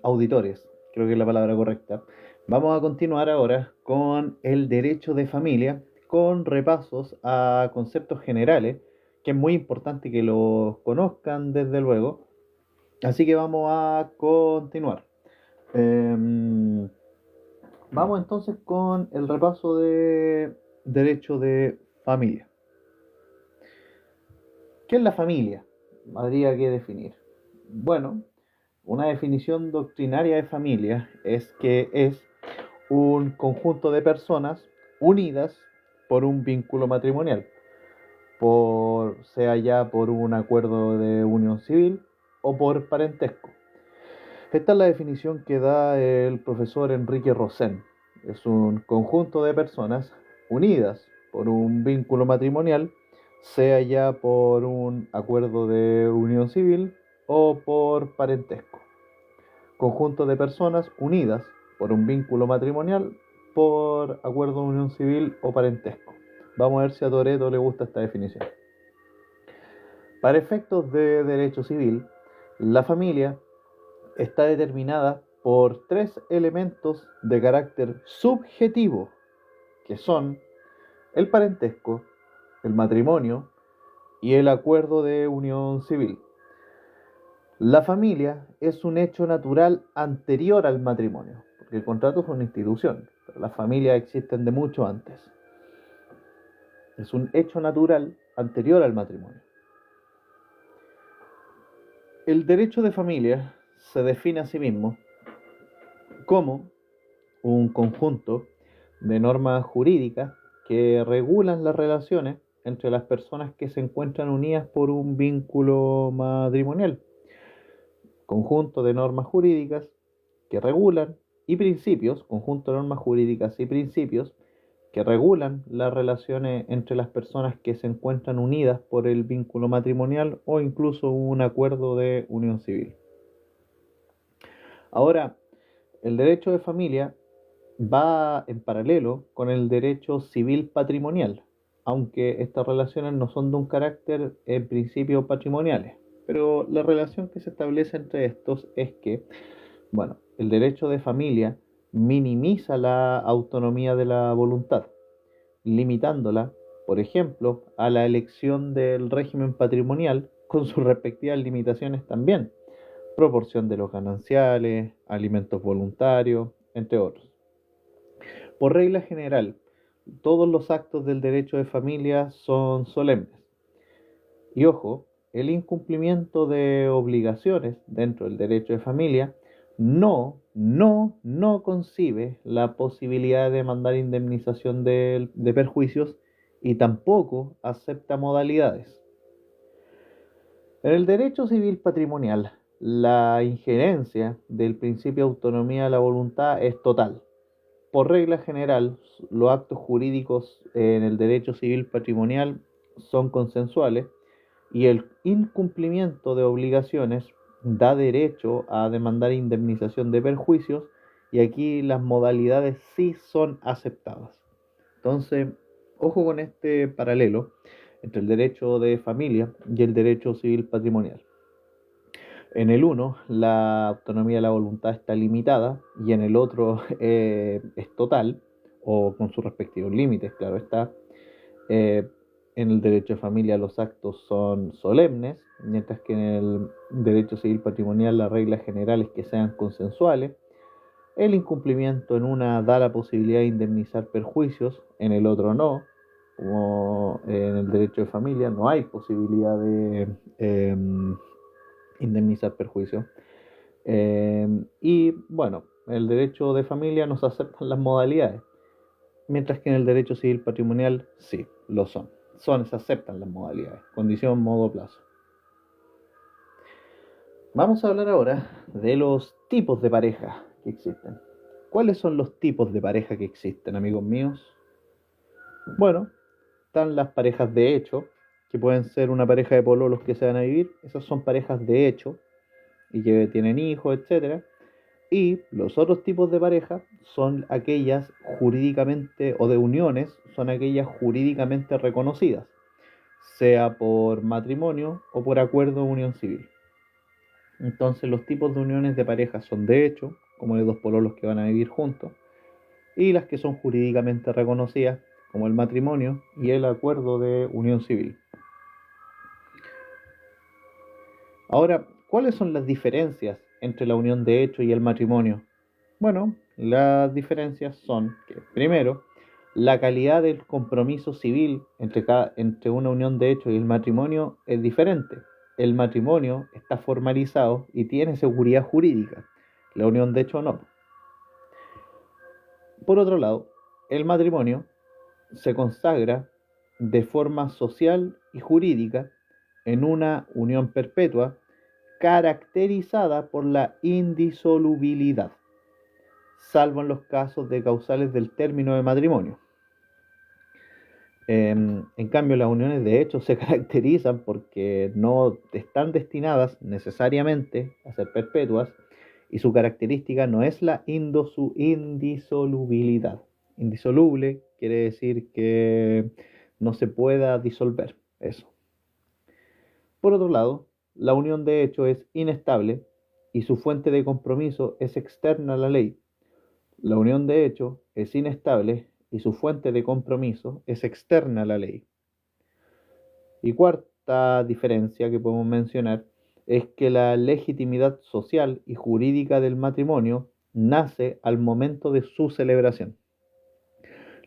Auditores, creo que es la palabra correcta. Vamos a continuar ahora con el derecho de familia, con repasos a conceptos generales, que es muy importante que los conozcan desde luego. Así que vamos a continuar. Em, Vamos entonces con el repaso de derecho de familia. ¿Qué es la familia? Habría que definir. Bueno, una definición doctrinaria de familia es que es un conjunto de personas unidas por un vínculo matrimonial, sea ya por un acuerdo de unión civil o por parentesco. Esta es la definición que da el profesor Enrique Rosen. Es un conjunto de personas unidas por un vínculo matrimonial, sea ya por un acuerdo de unión civil o por parentesco. Conjunto de personas unidas por un vínculo matrimonial, por acuerdo de unión civil o parentesco. Vamos a ver si a Toretto le gusta esta definición. Para efectos de derecho civil, la familia está determinada por tres elementos de carácter subjetivo, que son el parentesco, el matrimonio y el acuerdo de unión civil. La familia es un hecho natural anterior al matrimonio, porque el contrato es una institución, pero las familias existen de mucho antes. Es un hecho natural anterior al matrimonio. El derecho de familia se define a sí mismo como un conjunto de normas jurídicas que regulan las relaciones entre las personas que se encuentran unidas por un vínculo matrimonial. Conjunto de normas jurídicas que regulan y principios, conjunto de normas jurídicas y principios que regulan las relaciones entre las personas que se encuentran unidas por el vínculo matrimonial o incluso un acuerdo de unión civil. Ahora, el derecho de familia va en paralelo con el derecho civil patrimonial, aunque estas relaciones no son de un carácter en principio patrimoniales. Pero la relación que se establece entre estos es que, bueno, el derecho de familia minimiza la autonomía de la voluntad, limitándola, por ejemplo, a la elección del régimen patrimonial con sus respectivas limitaciones también, proporción de los gananciales, alimentos voluntarios, entre otros. Por regla general, todos los actos del derecho de familia son solemnes. Y ojo, el incumplimiento de obligaciones dentro del derecho de familia no concibe la posibilidad de demandar indemnización de perjuicios y tampoco acepta modalidades. En el derecho civil patrimonial, la injerencia del principio de autonomía de la voluntad es total. Por regla general, los actos jurídicos en el derecho civil patrimonial son consensuales y el incumplimiento de obligaciones da derecho a demandar indemnización de perjuicios y aquí las modalidades sí son aceptadas. Entonces, ojo con este paralelo entre el derecho de familia y el derecho civil patrimonial. En el uno, la autonomía de la voluntad está limitada y en el otro es total o con sus respectivos límites, claro está. Eh, en el derecho de familia los actos son solemnes, mientras que en el derecho civil patrimonial la regla general es que sean consensuales. El incumplimiento en una da la posibilidad de indemnizar perjuicios, en el otro no. Como en el derecho de familia no hay posibilidad de indemnizar perjuicios. Y bueno, en el derecho de familia no se aceptan las modalidades, mientras que en el derecho civil patrimonial sí, lo son. Se aceptan las modalidades, condición, modo, plazo. Vamos a hablar ahora de los tipos de pareja que existen. ¿Cuáles son los tipos de pareja que existen, amigos míos? Bueno, están las parejas de hecho, que pueden ser una pareja de pololos que se van a vivir. Esas son parejas de hecho y que tienen hijos, etcétera. Y los otros tipos de pareja son aquellas jurídicamente, o de uniones, son aquellas jurídicamente reconocidas, sea por matrimonio o por acuerdo de unión civil. Entonces los tipos de uniones de pareja son de hecho, como de dos pololos que van a vivir juntos, y las que son jurídicamente reconocidas, como el matrimonio y el acuerdo de unión civil. Ahora, ¿cuáles son las diferencias entre la unión de hecho y el matrimonio? Bueno, las diferencias son que, primero, la calidad del compromiso civil entre una unión de hecho y el matrimonio es diferente. El matrimonio está formalizado y tiene seguridad jurídica. La unión de hecho no. Por otro lado, el matrimonio se consagra de forma social y jurídica en una unión perpetua caracterizada por la indisolubilidad, salvo en los casos de causales del término de matrimonio. En cambio, las uniones de hecho se caracterizan porque no están destinadas necesariamente a ser perpetuas y su característica no es la indisolubilidad. Indisoluble quiere decir que no se pueda disolver eso. Por otro lado, la unión de hecho es inestable y su fuente de compromiso es externa a la ley. La unión de hecho es inestable y su fuente de compromiso es externa a la ley. Y cuarta diferencia que podemos mencionar es que la legitimidad social y jurídica del matrimonio nace al momento de su celebración.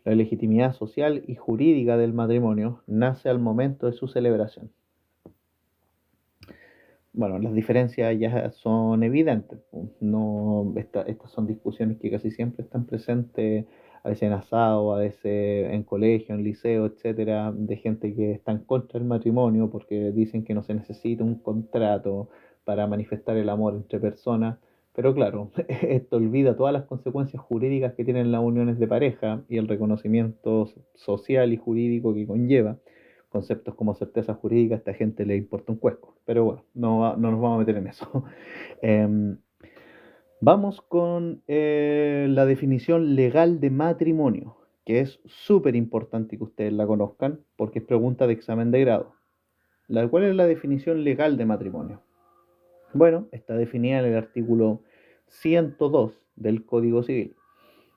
La legitimidad social y jurídica del matrimonio nace al momento de su celebración. Bueno, las diferencias ya son evidentes. No, estas son discusiones que casi siempre están presentes, a veces en asado, a veces en colegio, en liceo, etcétera, de gente que está en contra del matrimonio porque dicen que no se necesita un contrato para manifestar el amor entre personas. Pero claro, esto olvida todas las consecuencias jurídicas que tienen las uniones de pareja y el reconocimiento social y jurídico que conlleva. Conceptos como certeza jurídica, a esta gente le importa un cuesco. Pero bueno, no nos vamos a meter en eso. Em, Vamos con la definición legal de matrimonio, que es súper importante que ustedes la conozcan porque es pregunta de examen de grado. ¿Cuál es la definición legal de matrimonio? Bueno, está definida en el artículo 102 del Código Civil.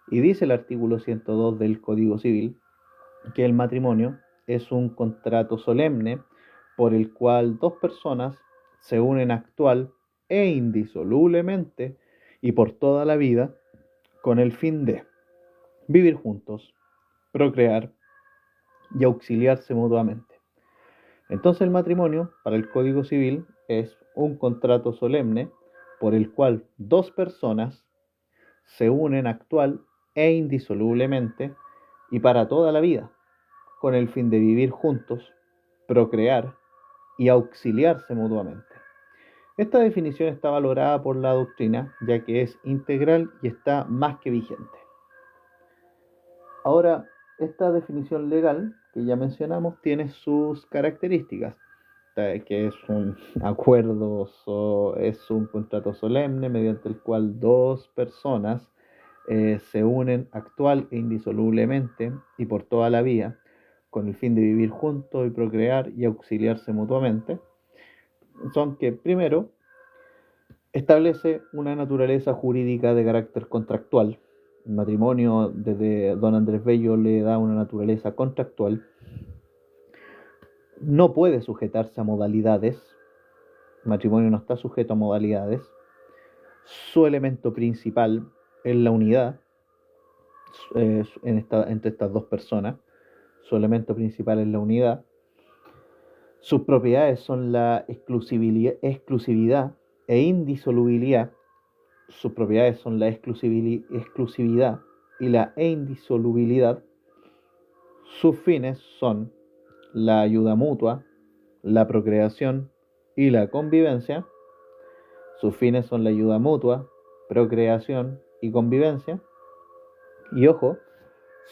Y dice el artículo 102 del Código Civil que el matrimonio es un contrato solemne por el cual dos personas se unen actual e indisolublemente y por toda la vida con el fin de vivir juntos, procrear y auxiliarse mutuamente. Entonces el matrimonio para el Código Civil es un contrato solemne por el cual dos personas se unen actual e indisolublemente y para toda la vida con el fin de vivir juntos, procrear y auxiliarse mutuamente. Esta definición está valorada por la doctrina, ya que es integral y está más que vigente. Ahora, esta definición legal que ya mencionamos tiene sus características, que es un acuerdo, es un contrato solemne mediante el cual dos personas se unen actual e indisolublemente y por toda la vida con el fin de vivir juntos y procrear y auxiliarse mutuamente. Son que, primero, establece una naturaleza jurídica de carácter contractual. El matrimonio desde don Andrés Bello le da una naturaleza contractual. No puede sujetarse a modalidades. El matrimonio no está sujeto a modalidades. Su elemento principal es la unidad entre estas dos personas. Su elemento principal es la unidad. Sus propiedades son la exclusividad e indisolubilidad. Sus propiedades son la exclusividad y la indisolubilidad. Sus fines son la ayuda mutua, la procreación y la convivencia. Sus fines son la ayuda mutua, procreación y convivencia. Y ojo,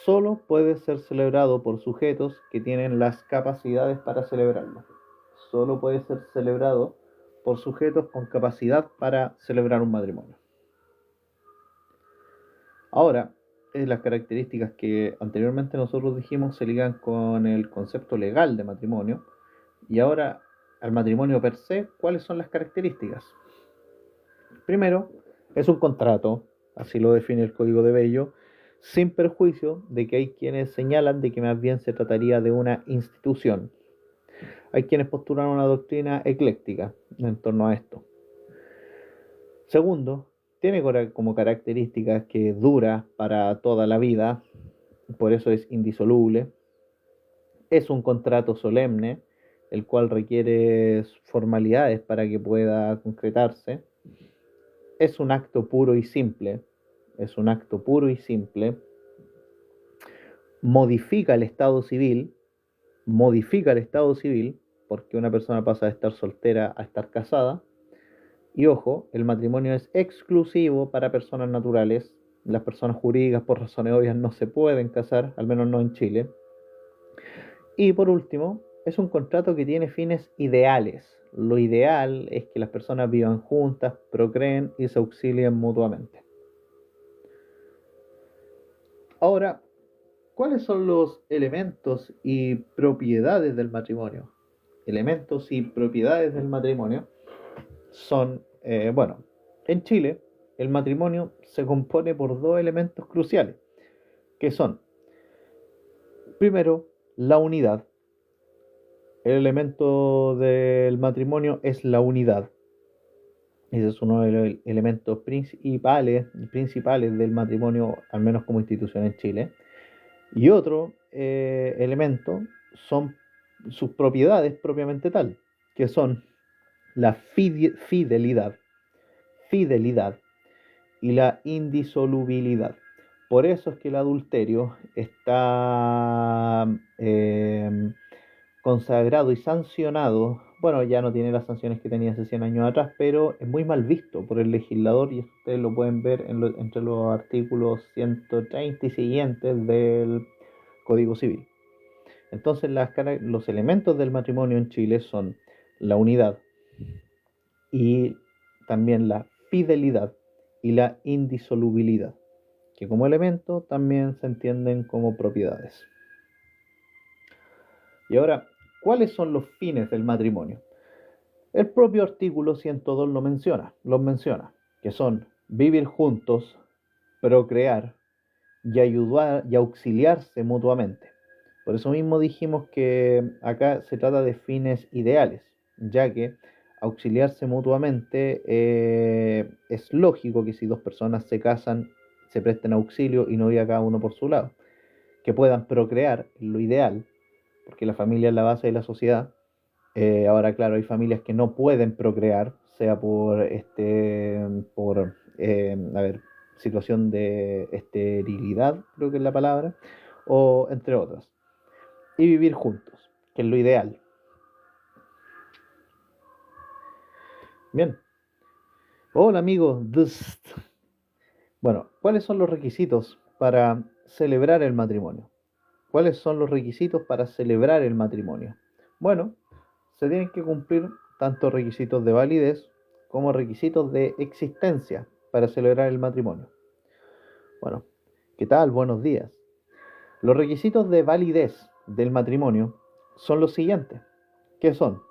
solo puede ser celebrado por sujetos que tienen las capacidades para celebrarlo. Solo puede ser celebrado por sujetos con capacidad para celebrar un matrimonio. Ahora, las características que anteriormente nosotros dijimos se ligan con el concepto legal de matrimonio. Y ahora, al matrimonio per se, ¿cuáles son las características? Primero, es un contrato, así lo define el Código de Bello, sin perjuicio de que hay quienes señalan de que más bien se trataría de una institución. Hay quienes postulan una doctrina ecléctica en torno a esto. Segundo, tiene como características que dura para toda la vida, por eso es indisoluble. Es un contrato solemne, el cual requiere formalidades para que pueda concretarse. Es un acto puro y simple, es un acto puro y simple. Modifica el estado civil, porque una persona pasa de estar soltera a estar casada. Y ojo, el matrimonio es exclusivo para personas naturales. Las personas jurídicas, por razones obvias, no se pueden casar, al menos no en Chile. Y por último, es un contrato que tiene fines ideales. Lo ideal es que las personas vivan juntas, procreen y se auxilien mutuamente. Ahora, ¿cuáles son los elementos y propiedades del matrimonio? Elementos y propiedades del matrimonio son, en Chile el matrimonio se compone por dos elementos cruciales, que son, primero, la unidad. El elemento del matrimonio es la unidad. Ese es uno de los elementos principales del matrimonio, al menos como institución en Chile. Y otro elemento son sus propiedades propiamente tal, que son la fidelidad y la indisolubilidad. Por eso es que el adulterio está consagrado y sancionado. Bueno, ya no tiene las sanciones que tenía hace 100 años atrás, pero es muy mal visto por el legislador y ustedes lo pueden ver entre los artículos 130 y siguientes del Código Civil. Entonces, los elementos del matrimonio en Chile son la unidad y también la fidelidad y la indisolubilidad, que como elemento también se entienden como propiedades. Y ahora, ¿cuáles son los fines del matrimonio? El propio artículo 102 los menciona, que son vivir juntos, procrear y ayudar y auxiliarse mutuamente. Por eso mismo dijimos que acá se trata de fines ideales, ya que auxiliarse mutuamente es lógico que si dos personas se casan, se presten auxilio y no viva cada uno por su lado. Que puedan procrear, lo ideal, porque la familia es la base de la sociedad. Ahora, claro, hay familias que no pueden procrear, sea situación de esterilidad, creo que es la palabra, o entre otras. Y vivir juntos, que es lo ideal. Bien. Hola, amigo. Bueno, ¿cuáles son los requisitos para celebrar el matrimonio? ¿Cuáles son los requisitos para celebrar el matrimonio? Bueno, se tienen que cumplir tanto requisitos de validez como requisitos de existencia para celebrar el matrimonio. Bueno, ¿qué tal? Buenos días. Los requisitos de validez del matrimonio son los siguientes, que son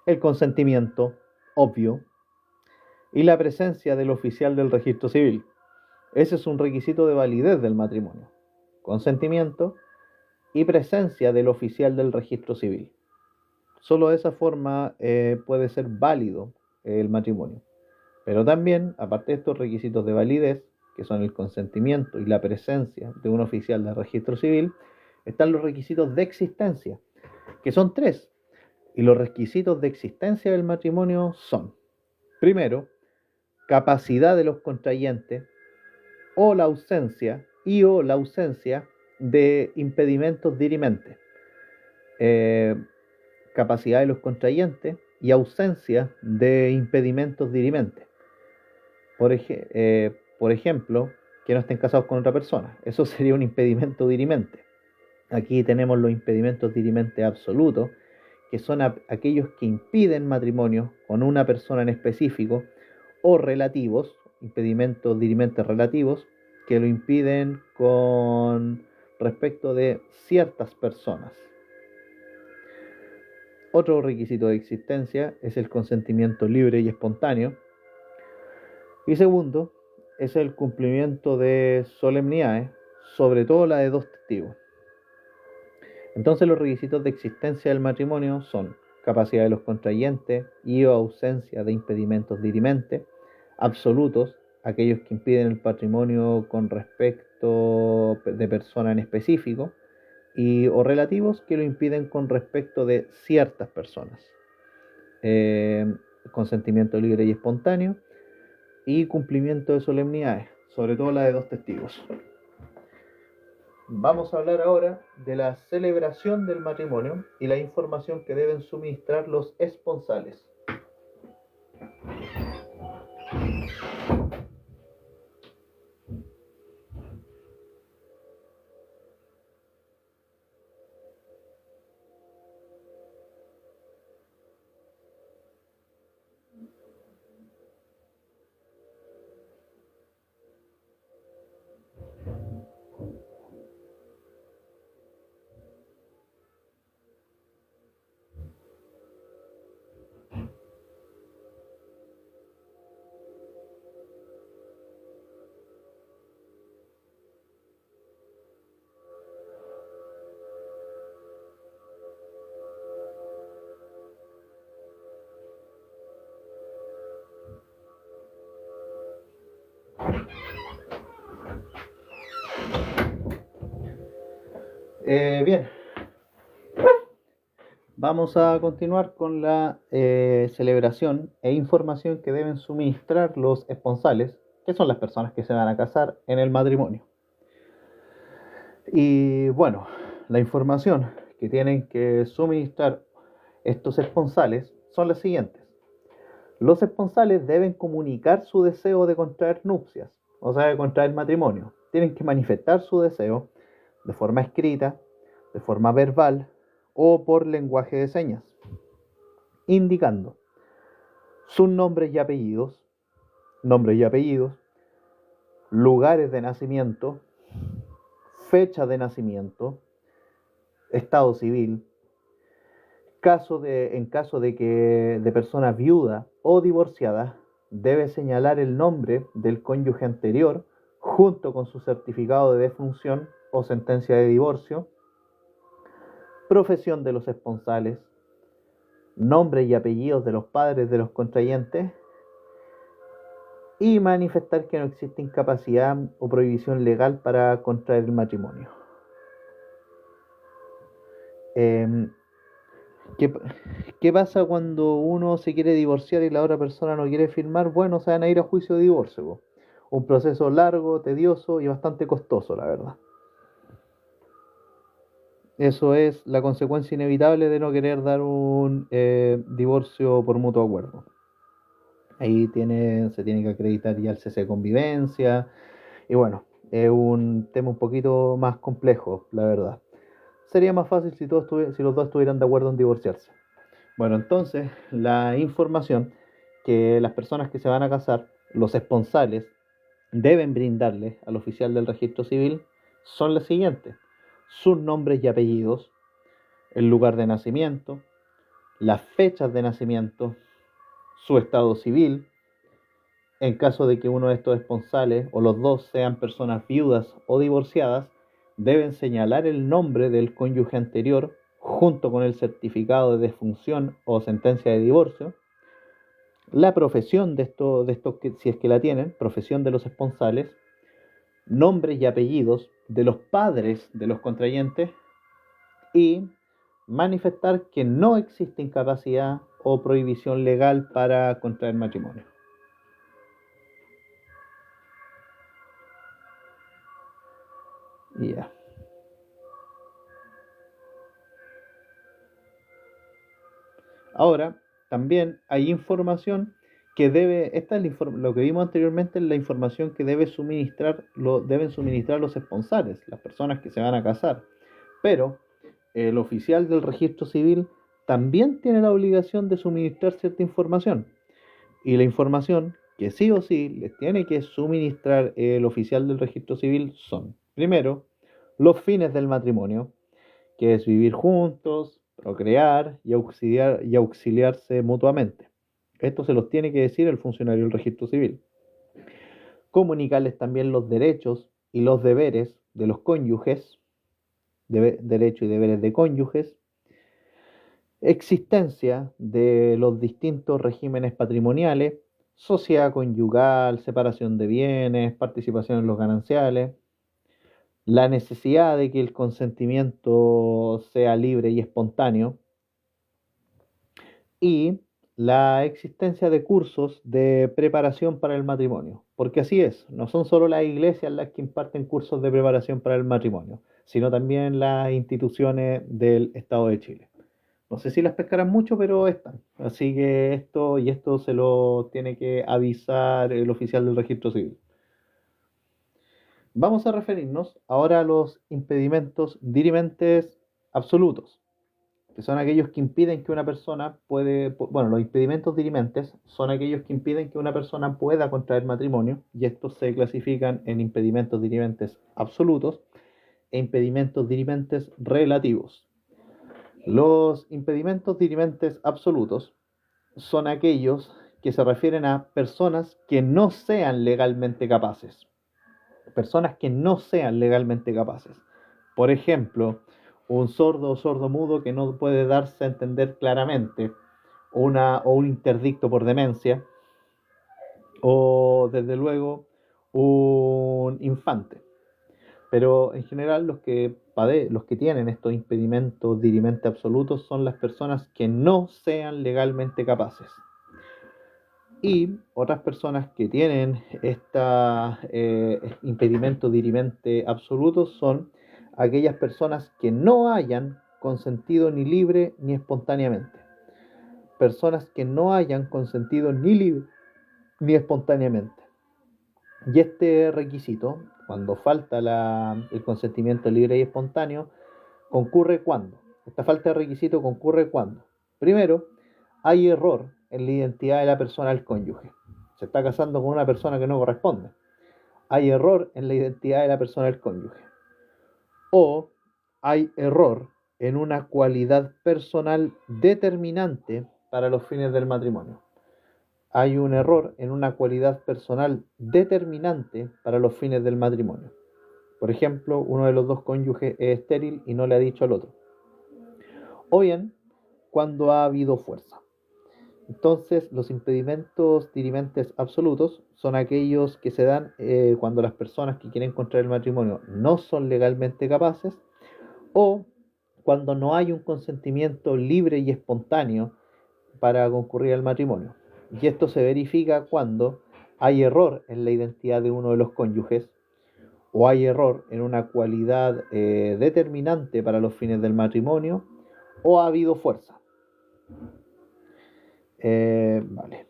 el consentimiento obvio y la presencia del oficial del registro civil. Ese es un requisito de validez del matrimonio. Consentimiento y presencia del oficial del registro civil. Solo de esa forma puede ser válido el matrimonio. Pero también, aparte de estos requisitos de validez, que son el consentimiento y la presencia de un oficial del registro civil, están los requisitos de existencia, que son tres. Y los requisitos de existencia del matrimonio son, primero, capacidad de los contrayentes o la ausencia de impedimentos dirimentes. Capacidad de los contrayentes y ausencia de impedimentos dirimentes. Por ejemplo, que no estén casados con otra persona. Eso sería un impedimento dirimente. Aquí tenemos los impedimentos dirimentes absolutos, que son aquellos que impiden matrimonio con una persona en específico, o relativos, impedimentos dirimentes relativos, que lo impiden con respecto de ciertas personas. Otro requisito de existencia es el consentimiento libre y espontáneo. Y segundo, es el cumplimiento de solemnidades, sobre todo la de dos testigos. Entonces los requisitos de existencia del matrimonio son capacidad de los contrayentes y o ausencia de impedimentos dirimente, absolutos, aquellos que impiden el patrimonio con respecto de persona en específico, y o relativos que lo impiden con respecto de ciertas personas. Consentimiento libre y espontáneo y cumplimiento de solemnidades, sobre todo la de dos testigos. Vamos a hablar ahora de la celebración del matrimonio y la información que deben suministrar los esponsales. Bien, vamos a continuar con la celebración e información que deben suministrar los esponsales, que son las personas que se van a casar en el matrimonio. Y bueno, la información que tienen que suministrar estos esponsales son las siguientes. Los esponsales deben comunicar su deseo de contraer nupcias, o sea, de contraer matrimonio. Tienen que manifestar su deseo de forma escrita, de forma verbal o por lenguaje de señas, indicando sus nombres y apellidos, lugares de nacimiento, fecha de nacimiento, estado civil, en caso de que de persona viuda o divorciada, debe señalar el nombre del cónyuge anterior junto con su certificado de defunción o sentencia de divorcio, profesión de los esponsales, nombres y apellidos de los padres de los contrayentes y manifestar que no existe incapacidad o prohibición legal para contraer el matrimonio. ¿Qué pasa cuando uno se quiere divorciar y la otra persona no quiere firmar? Bueno, se van a ir a juicio de divorcio. Un proceso largo, tedioso y bastante costoso, la verdad. Eso es la consecuencia inevitable de no querer dar un divorcio por mutuo acuerdo. Ahí se tiene que acreditar ya el cese de convivencia. Y bueno, es un tema un poquito más complejo, la verdad. Sería más fácil si los dos estuvieran de acuerdo en divorciarse. Bueno, entonces la información que las personas que se van a casar, los esponsales, deben brindarle al oficial del registro civil son las siguientes: sus nombres y apellidos, el lugar de nacimiento, las fechas de nacimiento, su estado civil. En caso de que uno de estos esponsales o los dos sean personas viudas o divorciadas, deben señalar el nombre del cónyuge anterior junto con el certificado de defunción o sentencia de divorcio, la profesión de estos si es que la tienen, profesión de los esponsales, nombres y apellidos de los padres de los contrayentes y manifestar que no existe incapacidad o prohibición legal para contraer matrimonio. Ya. Yeah. Ahora, también hay información que lo que vimos anteriormente es la información que deben suministrar los esponsales, las personas que se van a casar. Pero el oficial del registro civil también tiene la obligación de suministrar cierta información. Y la información que sí o sí les tiene que suministrar el oficial del registro civil son, primero, los fines del matrimonio, que es vivir juntos, procrear y auxiliarse mutuamente. Esto se los tiene que decir el funcionario del registro civil. comunicarles también los derechos y los deberes de los cónyuges, derechos y deberes de cónyuges, existencia de los distintos regímenes patrimoniales, sociedad conyugal, separación de bienes, participación en los gananciales, la necesidad de que el consentimiento sea libre y espontáneo, y la existencia de cursos de preparación para el matrimonio. Porque así es, no son solo las iglesias las que imparten cursos de preparación para el matrimonio, sino también las instituciones del Estado de Chile. No sé si las pescarán mucho, pero están. Así que esto se lo tiene que avisar el oficial del registro civil. Vamos a referirnos ahora a los impedimentos dirimentes absolutos, que son aquellos que impiden que una persona los impedimentos dirimentes son aquellos que impiden que una persona pueda contraer matrimonio, y estos se clasifican en impedimentos dirimentes absolutos e impedimentos dirimentes relativos. Los impedimentos dirimentes absolutos son aquellos que se refieren a personas que no sean legalmente capaces. Personas que no sean legalmente capaces. Por ejemplo, un sordo o sordomudo que no puede darse a entender claramente, o un interdicto por demencia, o desde luego un infante. Pero en general los que tienen estos impedimentos dirimentes absolutos son las personas que no sean legalmente capaces. Y otras personas que tienen impedimento dirimente absoluto son aquellas personas que no hayan consentido ni libre ni espontáneamente. Personas que no hayan consentido ni libre ni espontáneamente. Y este requisito, cuando falta el consentimiento libre y espontáneo, concurre cuando. Esta falta de requisito concurre cuando. Primero, hay error en la identidad de la persona del cónyuge. Se está casando con una persona que no corresponde. Hay error en la identidad de la persona del cónyuge. O hay error en una cualidad personal determinante para los fines del matrimonio. Hay un error en una cualidad personal determinante para los fines del matrimonio. Por ejemplo, uno de los dos cónyuges es estéril y no le ha dicho al otro. O bien, cuando ha habido fuerza. Entonces, los impedimentos dirimentes absolutos son aquellos que se dan cuando las personas que quieren contraer el matrimonio no son legalmente capaces, o cuando no hay un consentimiento libre y espontáneo para concurrir al matrimonio. Y esto se verifica cuando hay error en la identidad de uno de los cónyuges, o hay error en una cualidad determinante para los fines del matrimonio, o ha habido fuerza. Vale.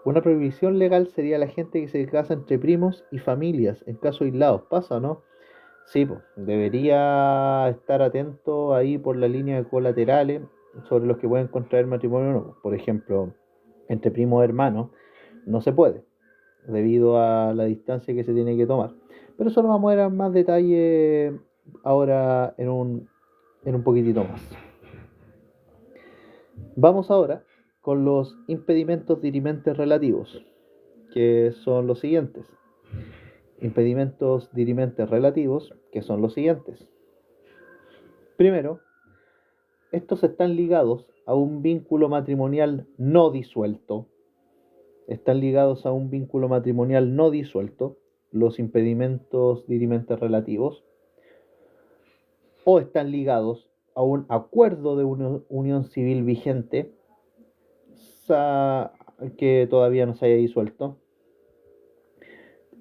Una prohibición legal sería la gente que se casa entre primos y familias, en casos aislados. ¿Pasa o no? Sí, pues, debería estar atento ahí por la línea de colaterales sobre los que pueden contraer matrimonio o no. Por ejemplo, entre primos hermanos no se puede, debido a la distancia que se tiene que tomar. Pero eso lo vamos a ver en más detalle ahora en un poquitito más. Vamos ahora con los impedimentos dirimentes relativos, que son los siguientes. Impedimentos dirimentes relativos, que son los siguientes. Primero, estos están ligados a un vínculo matrimonial no disuelto. Están ligados a un vínculo matrimonial no disuelto, los impedimentos dirimentes relativos, o están ligados a un acuerdo de unión civil vigente que todavía no se haya disuelto.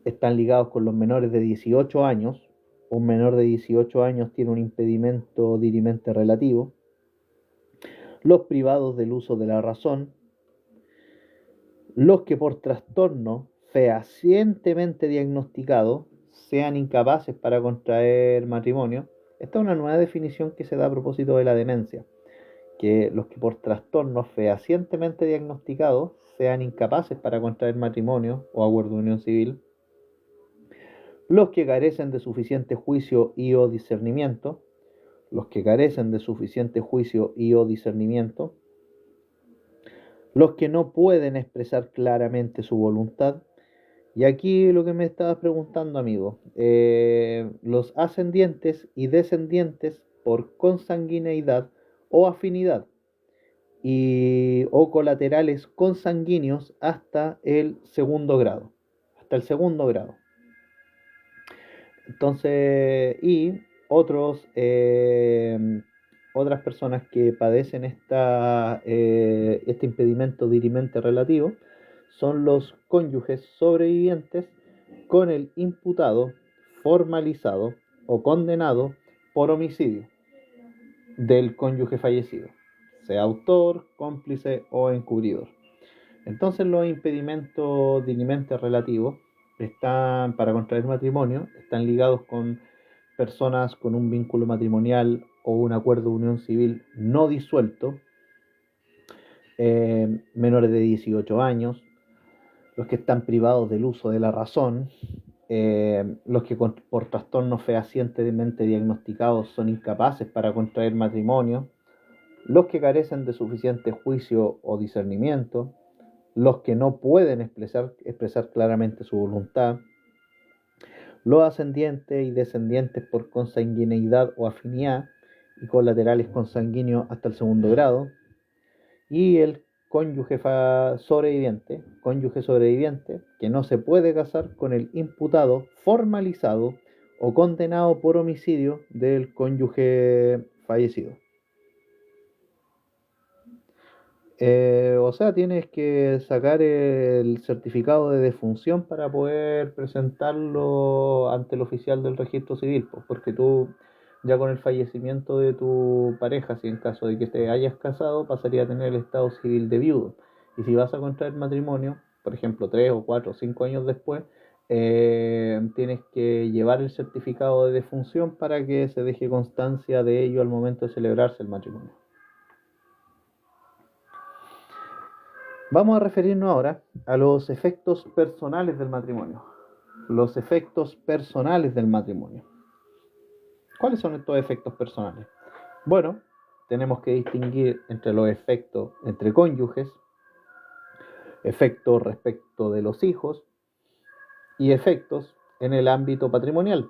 Están ligados con los menores de 18 años. Un menor de 18 años tiene un impedimento dirimente relativo. Los privados del uso de la razón. Los que por trastorno fehacientemente diagnosticado sean incapaces para contraer matrimonio. Esta es una nueva definición que se da a propósito de la demencia, que los que por trastornos fehacientemente diagnosticados sean incapaces para contraer matrimonio o acuerdo de unión civil, los que carecen de suficiente juicio y o discernimiento, los que carecen de suficiente juicio y o discernimiento, los que no pueden expresar claramente su voluntad, Y aquí lo que me estabas preguntando, amigo, los ascendientes y descendientes por consanguineidad o afinidad y o colaterales consanguíneos hasta el segundo grado, hasta el segundo grado. Entonces, y otros, otras personas que padecen este impedimento dirimente relativo son los cónyuges sobrevivientes con el imputado, formalizado o condenado por homicidio del cónyuge fallecido, sea autor, cómplice o encubridor. Entonces los impedimentos dirimente relativos están para contraer matrimonio, están ligados con personas con un vínculo matrimonial o un acuerdo de unión civil no disuelto, menores de 18 años, los que están privados del uso de la razón, los que por trastornos fehacientemente diagnosticados son incapaces para contraer matrimonio, los que carecen de suficiente juicio o discernimiento, los que no pueden expresar claramente su voluntad, los ascendientes y descendientes por consanguineidad o afinidad y colaterales consanguíneos hasta el segundo grado, y el cónyuge sobreviviente, que no se puede casar con el imputado formalizado o condenado por homicidio del cónyuge fallecido. O sea, tienes que sacar el certificado de defunción para poder presentarlo ante el oficial del registro civil, pues, porque tú ya con el fallecimiento de tu pareja, si en caso de que te hayas casado, pasaría a tener el estado civil de viudo. Y si vas a contraer matrimonio, por ejemplo, 3 o 4 o 5 años después, tienes que llevar el certificado de defunción para que se deje constancia de ello al momento de celebrarse el matrimonio. Vamos a referirnos ahora a los efectos personales del matrimonio. Los efectos personales del matrimonio. ¿Cuáles son estos efectos personales? Bueno, tenemos que distinguir entre los efectos entre cónyuges, efectos respecto de los hijos y efectos en el ámbito patrimonial.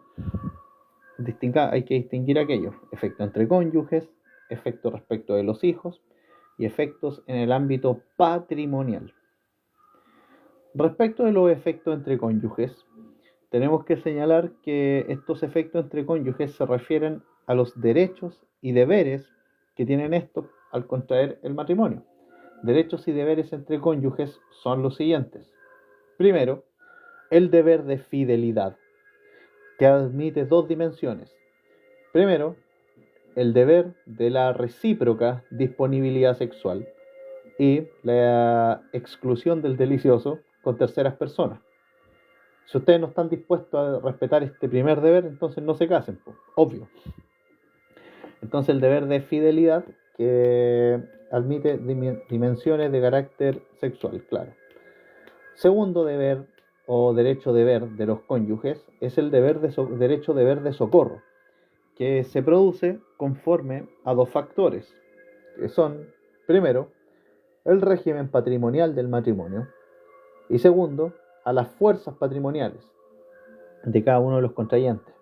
Hay que distinguir aquellos: efectos entre cónyuges, efectos respecto de los hijos y efectos en el ámbito patrimonial. Respecto de los efectos entre cónyuges, tenemos que señalar que estos efectos entre cónyuges se refieren a los derechos y deberes que tienen estos al contraer el matrimonio. Derechos y deberes entre cónyuges son los siguientes. Primero, el deber de fidelidad, que admite dos dimensiones. Primero, el deber de la recíproca disponibilidad sexual y la exclusión del delicioso con terceras personas. Si ustedes no están dispuestos a respetar este primer deber, entonces no se casen, obvio. Entonces el deber de fidelidad, que admite dimensiones de carácter sexual, claro. Segundo deber o derecho deber de los cónyuges es el derecho deber de socorro, que se produce conforme a dos factores, que son, primero, el régimen patrimonial del matrimonio, y segundo, a las fuerzas patrimoniales de cada uno de los contrayentes.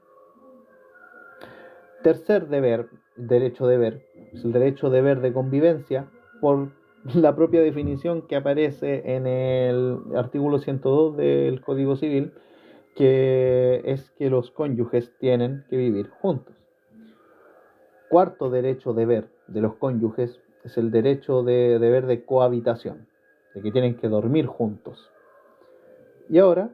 Tercer deber, derecho deber, es el derecho deber de convivencia, por la propia definición que aparece en el artículo 102 del Código Civil, que es que los cónyuges tienen que vivir juntos. Cuarto derecho deber de los cónyuges es el derecho de deber de cohabitación, de que tienen que dormir juntos. Y ahora,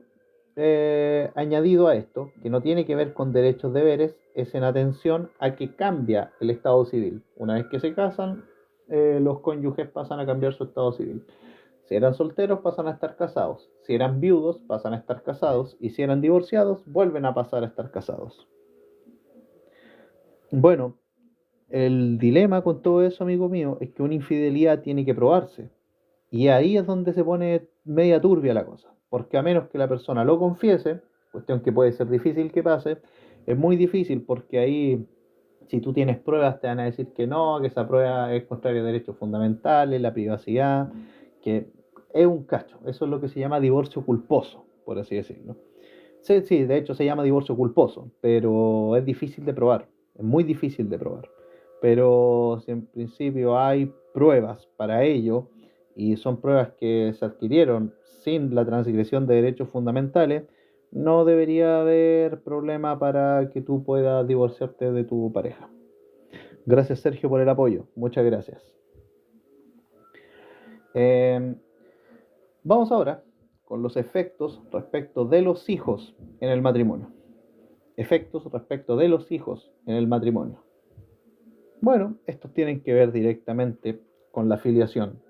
añadido a esto, que no tiene que ver con derechos deberes, es en atención a que cambia el estado civil. Una vez que se casan, los cónyuges pasan a cambiar su estado civil. Si eran solteros, pasan a estar casados. Si eran viudos, pasan a estar casados. Y si eran divorciados, vuelven a pasar a estar casados. Bueno, el dilema con todo eso, amigo mío, es que una infidelidad tiene que probarse. Y ahí es donde se pone media turbia la cosa. Porque a menos que la persona lo confiese, cuestión que puede ser difícil que pase, es muy difícil, porque ahí, si tú tienes pruebas, te van a decir que no, que esa prueba es contraria a derechos fundamentales, la privacidad, que es un cacho. Eso es lo que se llama divorcio culposo. por así decirlo. Sí, sí, de hecho se llama divorcio culposo, pero es difícil de probar, es muy difícil de probar. Pero si en principio hay pruebas para ello, y son pruebas que se adquirieron sin la transgresión de derechos fundamentales, no debería haber problema para que tú puedas divorciarte de tu pareja. Gracias Sergio por el apoyo, muchas gracias. Eh, Vamos ahora con los efectos respecto de los hijos en el matrimonio. Efectos respecto de los hijos en el matrimonio. Bueno, estos tienen que ver directamente con la filiación.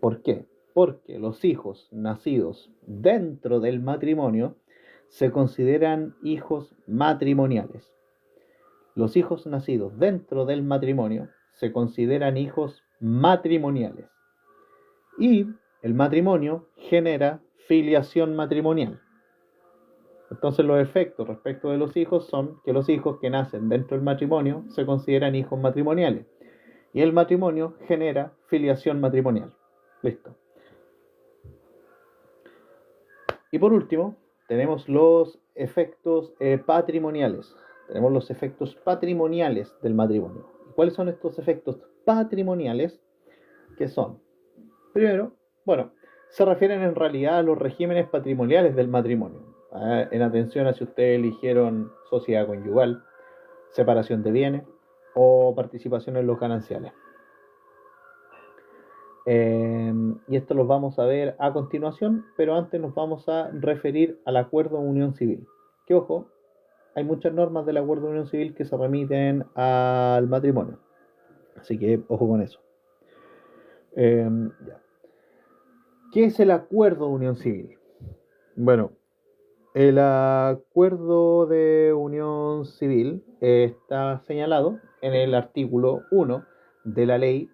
¿Por qué? Porque los hijos nacidos dentro del matrimonio se consideran hijos matrimoniales. Los hijos nacidos dentro del matrimonio se consideran hijos matrimoniales. Y el matrimonio genera filiación matrimonial. Entonces los efectos respecto de los hijos son que los hijos que nacen dentro del matrimonio se consideran hijos matrimoniales. Y el matrimonio genera filiación matrimonial. Listo. Y por último, tenemos los efectos patrimoniales. Tenemos los efectos patrimoniales del matrimonio. ¿Cuáles son estos efectos patrimoniales? ¿Qué son? Primero, bueno, se refieren en realidad a los regímenes patrimoniales del matrimonio. En atención a si ustedes eligieron sociedad conyugal, separación de bienes o participación en los gananciales. Y esto los vamos a ver a continuación, pero antes nos vamos a referir al acuerdo de unión civil. Que ojo, hay muchas normas del acuerdo de unión civil que se remiten al matrimonio. Así que ojo con eso. Ya. ¿Qué es el acuerdo de unión civil? Bueno, el acuerdo de unión civil está señalado en el artículo 1 de la ley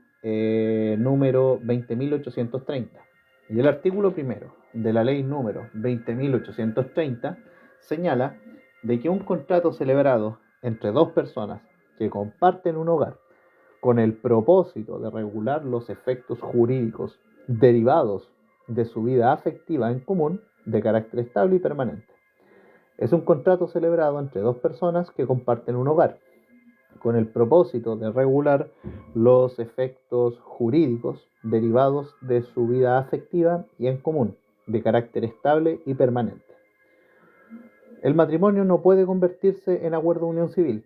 número 20.830. Y el artículo primero de la ley número 20.830 señala de que un contrato celebrado entre dos personas que comparten un hogar con el propósito de regular los efectos jurídicos derivados de su vida afectiva en común de carácter estable y permanente. Es un contrato celebrado entre dos personas que comparten un hogar, con el propósito de regular los efectos jurídicos derivados de su vida afectiva y en común, de carácter estable y permanente. El matrimonio no puede convertirse en acuerdo de unión civil,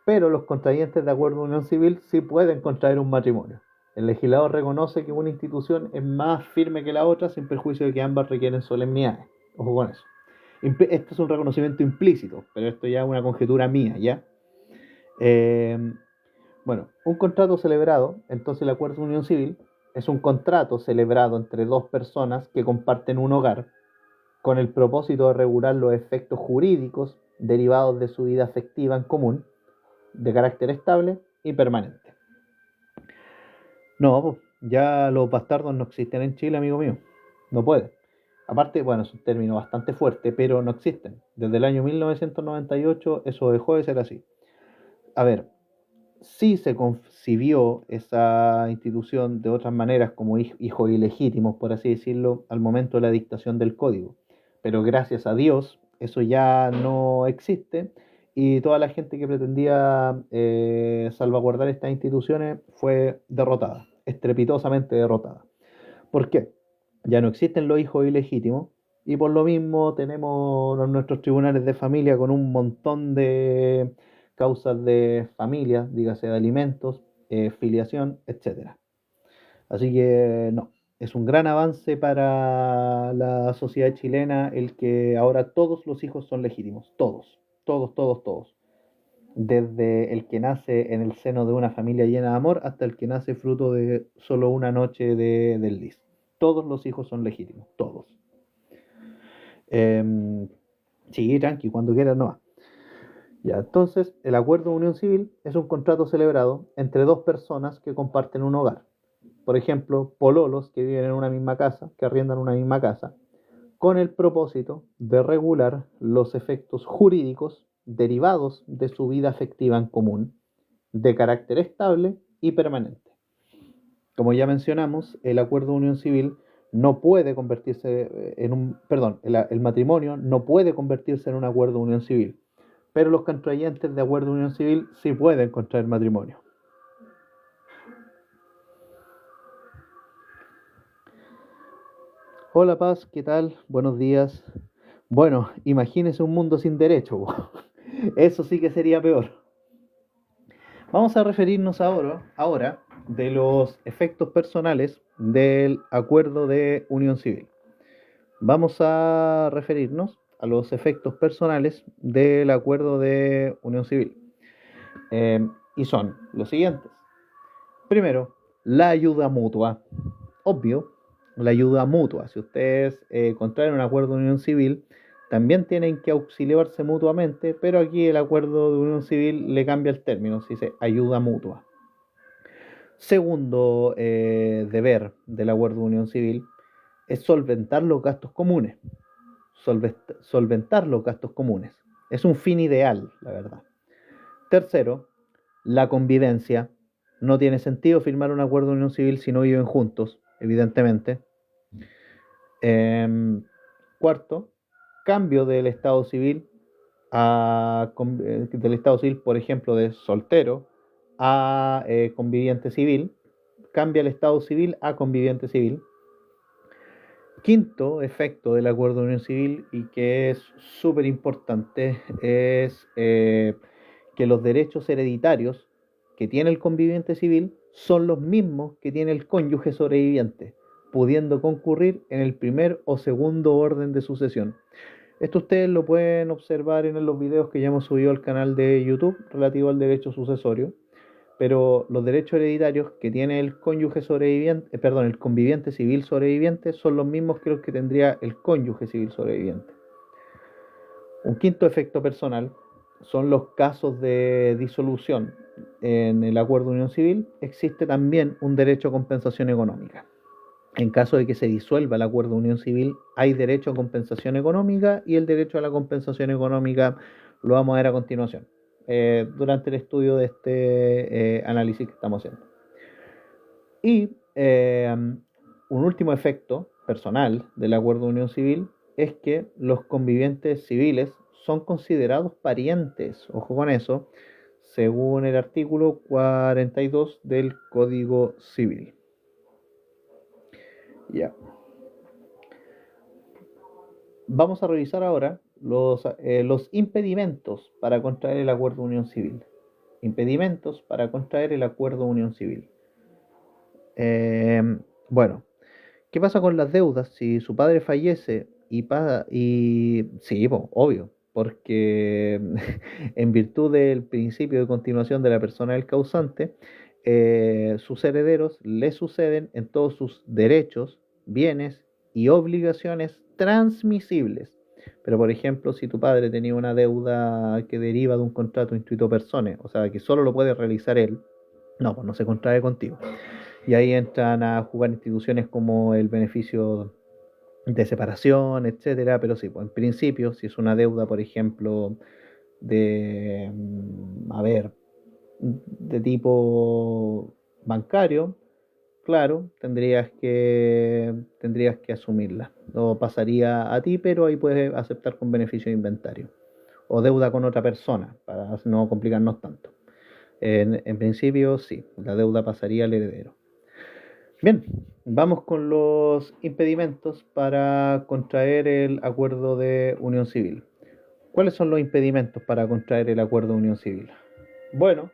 pero los contrayentes de acuerdo de unión civil sí pueden contraer un matrimonio. El legislador reconoce que una institución es más firme que la otra sin perjuicio de que ambas requieren solemnidades. Ojo con eso. Esto es un reconocimiento implícito, pero esto ya es una conjetura mía, ¿ya? Bueno, un contrato celebrado, entonces el acuerdo de unión civil, es un contrato celebrado entre dos personas que comparten un hogar con el propósito de regular los efectos jurídicos derivados de su vida afectiva en común, de carácter estable y permanente. No, ya los bastardos no existen en Chile, amigo mío. No puede. Aparte, bueno, es un término bastante fuerte, pero no existen. Desde el año 1998 eso dejó de ser así. A ver, sí se concibió esa institución de otras maneras como hijos ilegítimos, por así decirlo, al momento de la dictación del código. Pero gracias a Dios, eso ya no existe y toda la gente que pretendía salvaguardar estas instituciones fue derrotada, estrepitosamente derrotada. ¿Por qué? Ya no existen los hijos ilegítimos y por lo mismo tenemos nuestros tribunales de familia con un montón de causas de familia, dígase de alimentos, filiación, etcétera. Así que no, es un gran avance para la sociedad chilena el que ahora todos los hijos son legítimos, todos, todos, todos, todos. Desde el que nace en el seno de una familia llena de amor hasta el que nace fruto de solo una noche de desliz. Todos los hijos son legítimos, todos. Sí, tranqui, cuando quieras no. Ya, entonces, el acuerdo de unión civil es un contrato celebrado entre dos personas que comparten un hogar. Por ejemplo, pololos que viven en una misma casa, que arriendan una misma casa, con el propósito de regular los efectos jurídicos derivados de su vida afectiva en común, de carácter estable y permanente. Como ya mencionamos, el acuerdo de unión civil no puede convertirse en un, perdón, el matrimonio no puede convertirse en un acuerdo de unión civil, pero los contrayentes de acuerdo de unión civil sí pueden contraer matrimonio. Hola Paz, ¿qué tal? Buenos días. Bueno, imagínese un mundo sin derecho. Eso sí que sería peor. Vamos a referirnos ahora de los efectos personales del acuerdo de unión civil. Vamos a referirnos a los efectos personales del acuerdo de unión civil. Y son los siguientes. Primero, la ayuda mutua. Obvio, la ayuda mutua. Si ustedes contraen un acuerdo de unión civil, también tienen que auxiliarse mutuamente, pero aquí el acuerdo de unión civil le cambia el término, se dice ayuda mutua. Segundo deber del acuerdo de unión civil es solventar los gastos comunes. Solventar los gastos comunes. Es un fin ideal, la verdad. Tercero, la convivencia. No tiene sentido firmar un acuerdo de unión civil si no viven juntos, evidentemente. Cuarto, cambio del estado civil del estado civil, por ejemplo, de soltero a conviviente civil. Cambia el estado civil a conviviente civil. Quinto efecto del acuerdo de unión civil, y que es súper importante, es que los derechos hereditarios que tiene el conviviente civil son los mismos que tiene el cónyuge sobreviviente, pudiendo concurrir en el primer o segundo orden de sucesión. Esto ustedes lo pueden observar en los videos que ya hemos subido al canal de YouTube relativo al derecho sucesorio, pero los derechos hereditarios que tiene el cónyuge sobreviviente, el conviviente civil sobreviviente son los mismos que los que tendría el cónyuge civil sobreviviente. Un quinto efecto personal son los casos de disolución. En el acuerdo de unión civil existe también un derecho a compensación económica. En caso de que se disuelva el acuerdo de unión civil, hay derecho a compensación económica, y el derecho a la compensación económica lo vamos a ver a continuación, durante el estudio de este análisis que estamos haciendo. Y un último efecto personal del acuerdo de unión civil es que los convivientes civiles son considerados parientes, ojo con eso, según el artículo 42 del Código Civil. Ya. Vamos a revisar ahora los impedimentos para contraer el acuerdo de unión civil. Impedimentos para contraer el acuerdo de unión civil. Bueno, ¿qué pasa con las deudas si su padre fallece y paga? Sí, pues, obvio, porque en virtud del principio de continuación de la persona del causante, sus herederos le suceden en todos sus derechos, bienes y obligaciones transmisibles. Pero, por ejemplo, si tu padre tenía una deuda que deriva de un contrato intuito personae, o sea, que solo lo puede realizar él, no, pues no se contrae contigo. Y ahí entran a jugar instituciones como el beneficio de separación, etcétera. Pero sí, pues en principio, si es una deuda, por ejemplo, de, de tipo bancario, claro, tendrías que asumirla. O pasaría a ti, pero ahí puedes aceptar con beneficio de inventario. O deuda con otra persona, para no complicarnos tanto. En principio, sí, la deuda pasaría al heredero. Bien, vamos con los impedimentos para contraer el acuerdo de unión civil. ¿Cuáles son los impedimentos para contraer el acuerdo de unión civil? Bueno,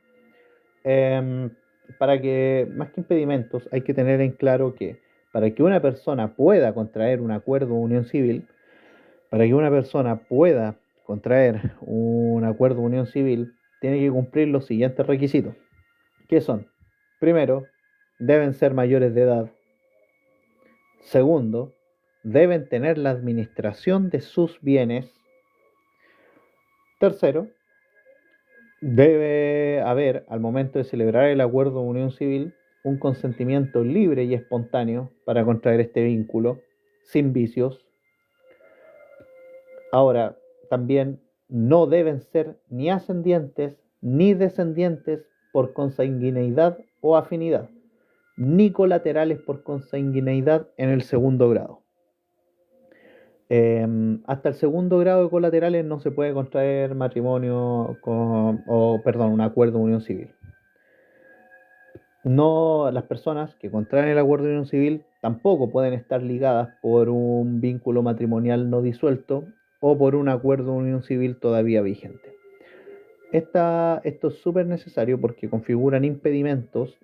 más que impedimentos, hay que tener en claro que para que una persona pueda contraer un acuerdo de unión civil, para que una persona pueda contraer un acuerdo de unión civil, tiene que cumplir los siguientes requisitos. ¿Qué son? Primero, deben ser mayores de edad. Segundo, deben tener la administración de sus bienes. Tercero, debe haber, al momento de celebrar el acuerdo de unión civil, un consentimiento libre y espontáneo para contraer este vínculo, sin vicios. Ahora, también no deben ser ni ascendientes ni descendientes por consanguineidad o afinidad. ni colaterales por consanguineidad en el segundo grado. Hasta el segundo grado de colaterales no se puede contraer matrimonio un acuerdo de unión civil. No, las personas que contraen el acuerdo de unión civil tampoco pueden estar ligadas por un vínculo matrimonial no disuelto o por un acuerdo de unión civil todavía vigente. Esto es súper necesario porque configuran impedimentos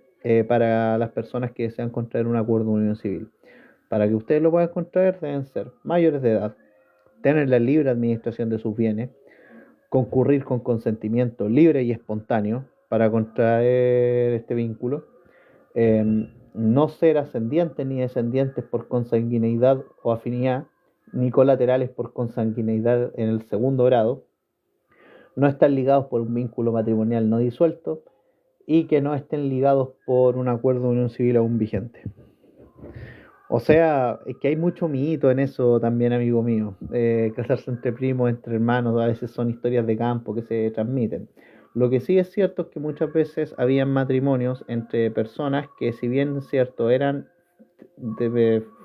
para las personas que desean contraer un acuerdo de unión civil. Para que ustedes lo puedan contraer deben ser mayores de edad, tener la libre administración de sus bienes, concurrir con consentimiento libre y espontáneo para contraer este vínculo, no ser ascendientes ni descendientes por consanguineidad o afinidad, ni colaterales por consanguineidad en el segundo grado, no estar ligados por un vínculo matrimonial no disuelto y que no estén ligados por un acuerdo de unión civil aún vigente. O sea, es que hay mucho mito en eso también, amigo mío. Casarse entre primos, entre hermanos, a veces son historias de campo que se transmiten. Lo que sí es cierto es que muchas veces habían matrimonios entre personas que, si bien es cierto, eran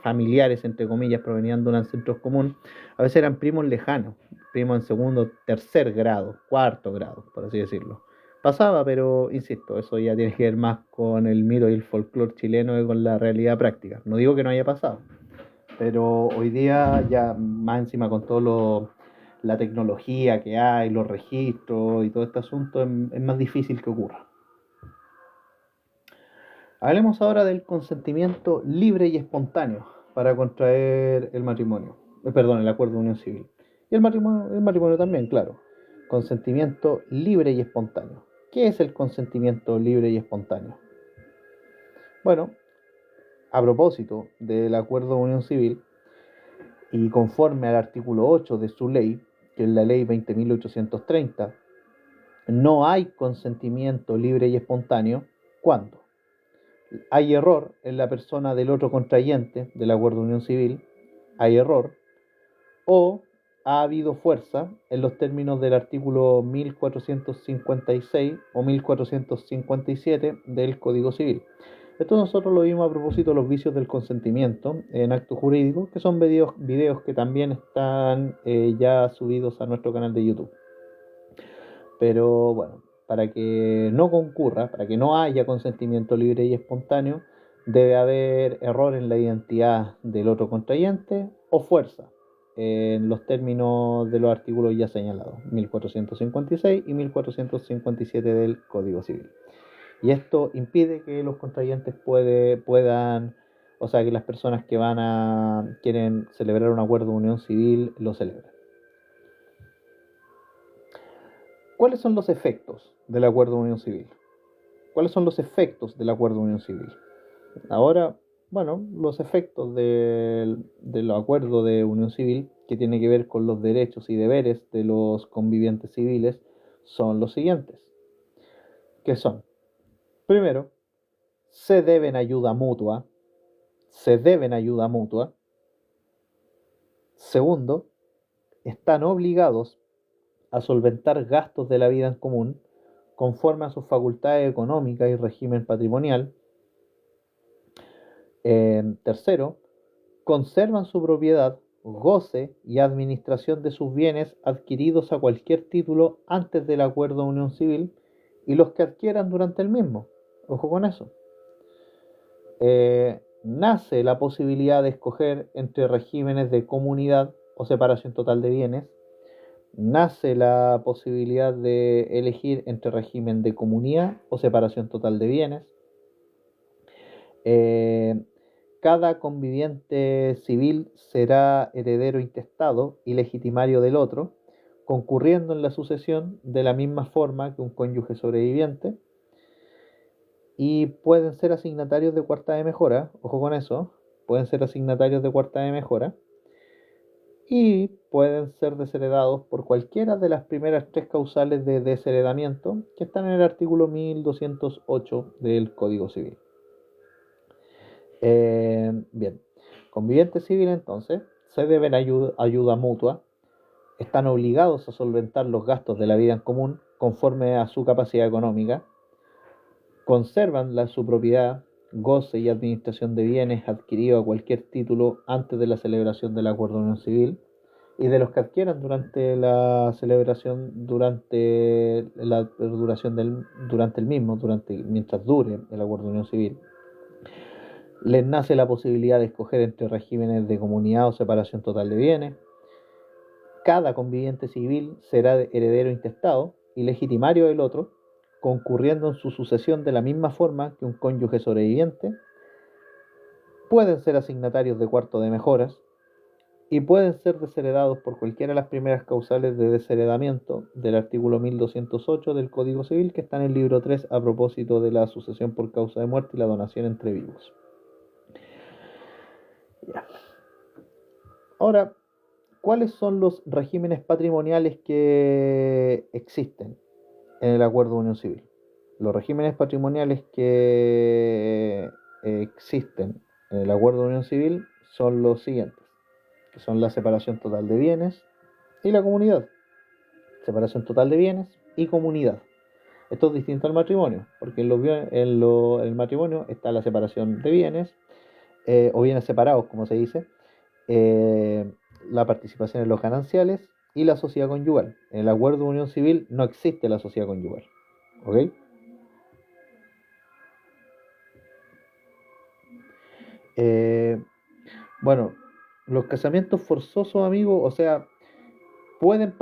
familiares, entre comillas, provenían de un ancestro común, a veces eran primos lejanos, primos en segundo, tercer grado, cuarto grado, por así decirlo. Pasaba, pero insisto, eso ya tiene que ver más con el mito y el folclore chileno que con la realidad práctica. No digo que no haya pasado, pero hoy día ya más encima con todo la tecnología que hay, los registros y todo este asunto, es más difícil que ocurra. Hablemos ahora del consentimiento libre y espontáneo para contraer el matrimonio, el acuerdo de unión civil. Y el matrimonio también, claro. Consentimiento libre y espontáneo. ¿Qué es el consentimiento libre y espontáneo? Bueno, a propósito del acuerdo de unión civil y conforme al artículo 8 de su ley, que es la ley 20.830, no hay consentimiento libre y espontáneo cuando hay error en la persona del otro contrayente del acuerdo de unión civil, hay error, o ha habido fuerza en los términos del artículo 1456 o 1457 del Código Civil. Esto nosotros lo vimos a propósito de los vicios del consentimiento en actos jurídicos, que son videos que también están ya subidos a nuestro canal de YouTube. Pero bueno, para que no concurra, para que no haya consentimiento libre y espontáneo, debe haber error en la identidad del otro contrayente o fuerza, en los términos de los artículos ya señalados, 1456 y 1457 del Código Civil. Y esto impide que los contrayentes puedan, o sea, que las personas que quieren celebrar un acuerdo de unión civil lo celebren. ¿Cuáles son los efectos del acuerdo de unión civil? ¿Cuáles son los efectos del acuerdo de unión civil? Ahora, bueno, los efectos del acuerdo de unión civil, que tiene que ver con los derechos y deberes de los convivientes civiles, son los siguientes. ¿Qué son? Primero, se deben ayuda mutua. Se deben ayuda mutua. Segundo, están obligados a solventar gastos de la vida en común conforme a sus facultades económicas y régimen patrimonial. Tercero, conservan su propiedad, goce y administración de sus bienes adquiridos a cualquier título antes del acuerdo de unión civil y los que adquieran durante el mismo. Ojo con eso. Nace la posibilidad de escoger entre regímenes de comunidad o separación total de bienes. Nace la posibilidad de elegir entre régimen de comunidad o separación total de bienes. Cada conviviente civil será heredero intestado y legitimario del otro, concurriendo en la sucesión de la misma forma que un cónyuge sobreviviente, y pueden ser asignatarios de cuarta de mejora, ojo con eso, pueden ser asignatarios de cuarta de mejora, y pueden ser desheredados por cualquiera de las primeras tres causales de desheredamiento que están en el artículo 1208 del Código Civil. Bien, convivientes civiles entonces se deben ayuda mutua, están obligados a solventar los gastos de la vida en común conforme a su capacidad económica, conservan su propiedad, goce y administración de bienes adquiridos a cualquier título antes de la celebración del acuerdo de unión civil, y de los que adquieran durante la celebración, durante la duración durante el mismo, mientras dure el acuerdo de unión civil. Les nace la posibilidad de escoger entre regímenes de comunidad o separación total de bienes. Cada conviviente civil será heredero intestado y legitimario del otro, concurriendo en su sucesión de la misma forma que un cónyuge sobreviviente. Pueden ser asignatarios de cuarto de mejoras y pueden ser desheredados por cualquiera de las primeras causales de desheredamiento del artículo 1208 del Código Civil, que está en el libro 3 a propósito de la sucesión por causa de muerte y la donación entre vivos. Ya. Ahora, ¿cuáles son los regímenes patrimoniales que existen en el acuerdo de unión civil? Los regímenes patrimoniales que existen en el acuerdo de unión civil son los siguientes, que son la separación total de bienes y la comunidad. Separación total de bienes y comunidad. Esto es distinto al matrimonio, porque en el matrimonio está la separación de bienes, o bienes separados, como se dice, la participación en los gananciales y la sociedad conyugal. En el acuerdo de unión civil no existe la sociedad conyugal. ¿Ok? Bueno, los casamientos forzosos, amigos, o sea, pueden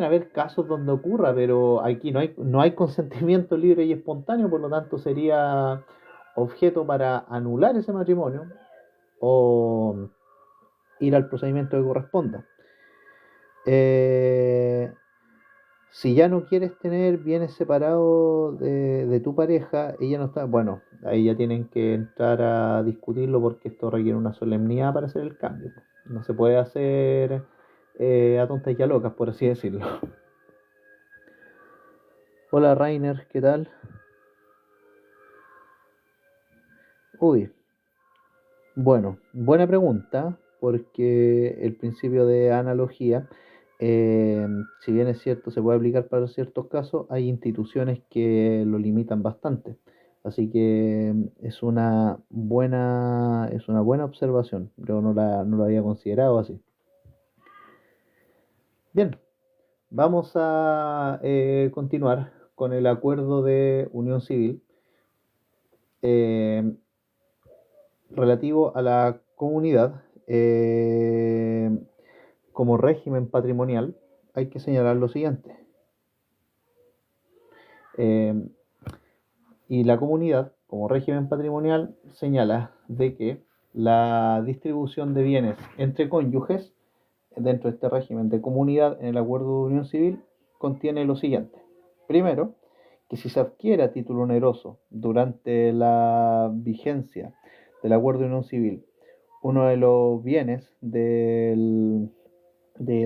haber casos donde ocurra, pero aquí no hay consentimiento libre y espontáneo, por lo tanto sería objeto para anular ese matrimonio o ir al procedimiento que corresponda. Si ya no quieres tener bienes separados de tu pareja, ella no está, bueno, ahí ya tienen que entrar a discutirlo porque esto requiere una solemnidad para hacer el cambio. No se puede hacer a tontas y a locas, por así decirlo. Hola Rainer, ¿qué tal? Uy, bueno, buena pregunta, porque el principio de analogía, si bien es cierto, se puede aplicar para ciertos casos, hay instituciones que lo limitan bastante. Así que es una buena observación. Yo no lo había considerado así. Bien, vamos a continuar con el acuerdo de unión civil eh, relativo a la comunidad. Como régimen patrimonial, hay que señalar lo siguiente. Eh, y la comunidad, como régimen patrimonial, señala de que la distribución de bienes entre cónyuges dentro de este régimen de comunidad en el acuerdo de unión civil contiene lo siguiente. Primero, que si se adquiere a título oneroso durante la vigencia del acuerdo de unión civil uno de los bienes del